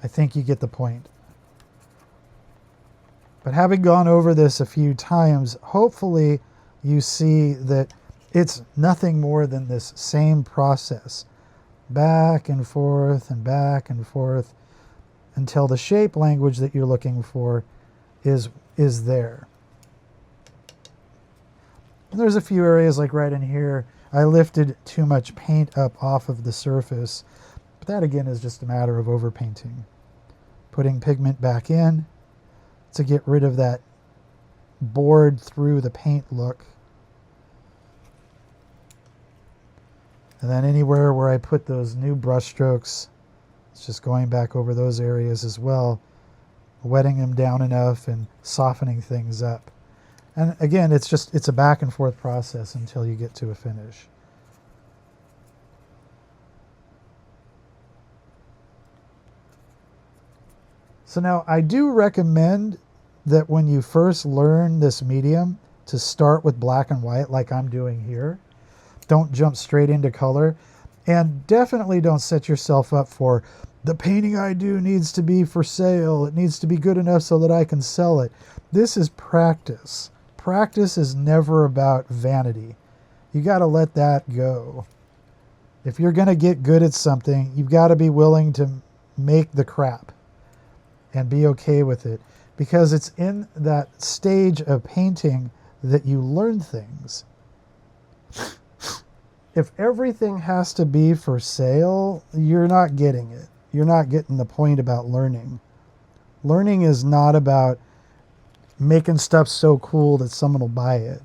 I think you get the point. But having gone over this a few times, hopefully you see that it's nothing more than this same process. Back and forth and back and forth until the shape language that you're looking for is there. And there's a few areas like right in here. I lifted too much paint up off of the surface. But that again is just a matter of overpainting. Putting pigment back in to get rid of that bored through the paint look. And then anywhere where I put those new brush strokes, it's just going back over those areas as well, wetting them down enough and softening things up. And again, it's a back and forth process until you get to a finish. So now I do recommend that when you first learn this medium to start with black and white like I'm doing here. Don't jump straight into color, and definitely don't set yourself up for the painting I do needs to be for sale. It needs to be good enough so that I can sell it. This is practice. Practice is never about vanity. You got to let that go. If you're going to get good at something, you've got to be willing to make the crap. and be okay with it, because it's in that stage of painting that you learn things. If everything has to be for sale, you're not getting it. You're not getting the point about learning. Learning is not about making stuff so cool that someone will buy it.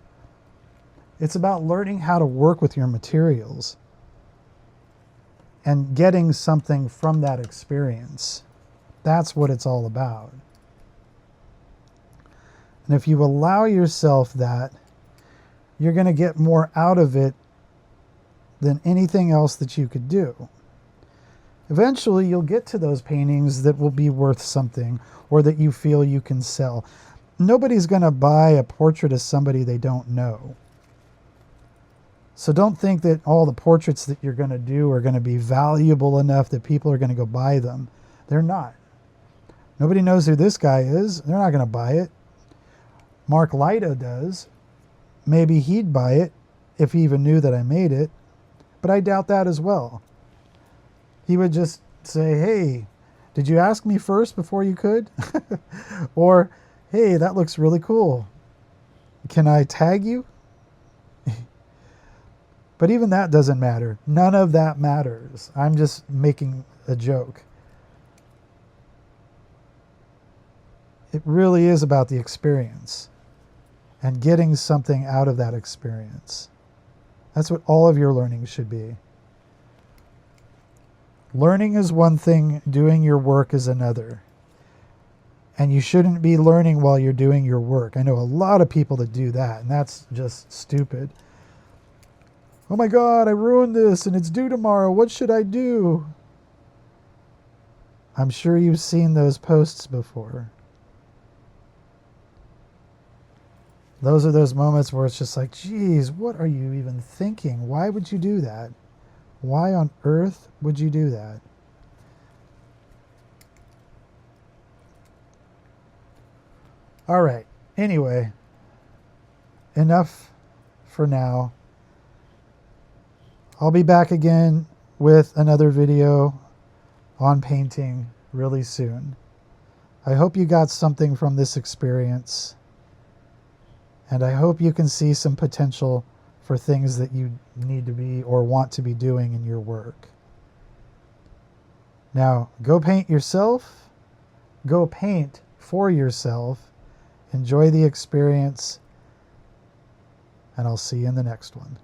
It's about learning how to work with your materials and getting something from that experience. That's what it's all about. And if you allow yourself that, you're going to get more out of it than anything else that you could do. Eventually, you'll get to those paintings that will be worth something, or that you feel you can sell. Nobody's going to buy a portrait of somebody they don't know. So don't think that all the portraits that you're going to do are going to be valuable enough that people are going to go buy them. They're not. Nobody knows who this guy is. They're not going to buy it. Mark Lyda does. Maybe he'd buy it if he even knew that I made it, but I doubt that as well. He would just say, hey, did you ask me first before you could? Or, hey, that looks really cool. Can I tag you? But even that doesn't matter. None of that matters. I'm just making a joke. It really is about the experience and getting something out of that experience. That's what all of your learning should be. Learning is one thing, doing your work is another. And you shouldn't be learning while you're doing your work. I know a lot of people that do that, and that's just stupid. Oh my God, I ruined this and it's due tomorrow. What should I do? I'm sure you've seen those posts before. Those are those moments where it's just like, geez, what are you even thinking? Why would you do that? Why on earth would you do that? All right. Anyway, enough for now. I'll be back again with another video on painting really soon. I hope you got something from this experience, and I hope you can see some potential for things that you need to be or want to be doing in your work. Now, go paint yourself, go paint for yourself, enjoy the experience, and I'll see you in the next one.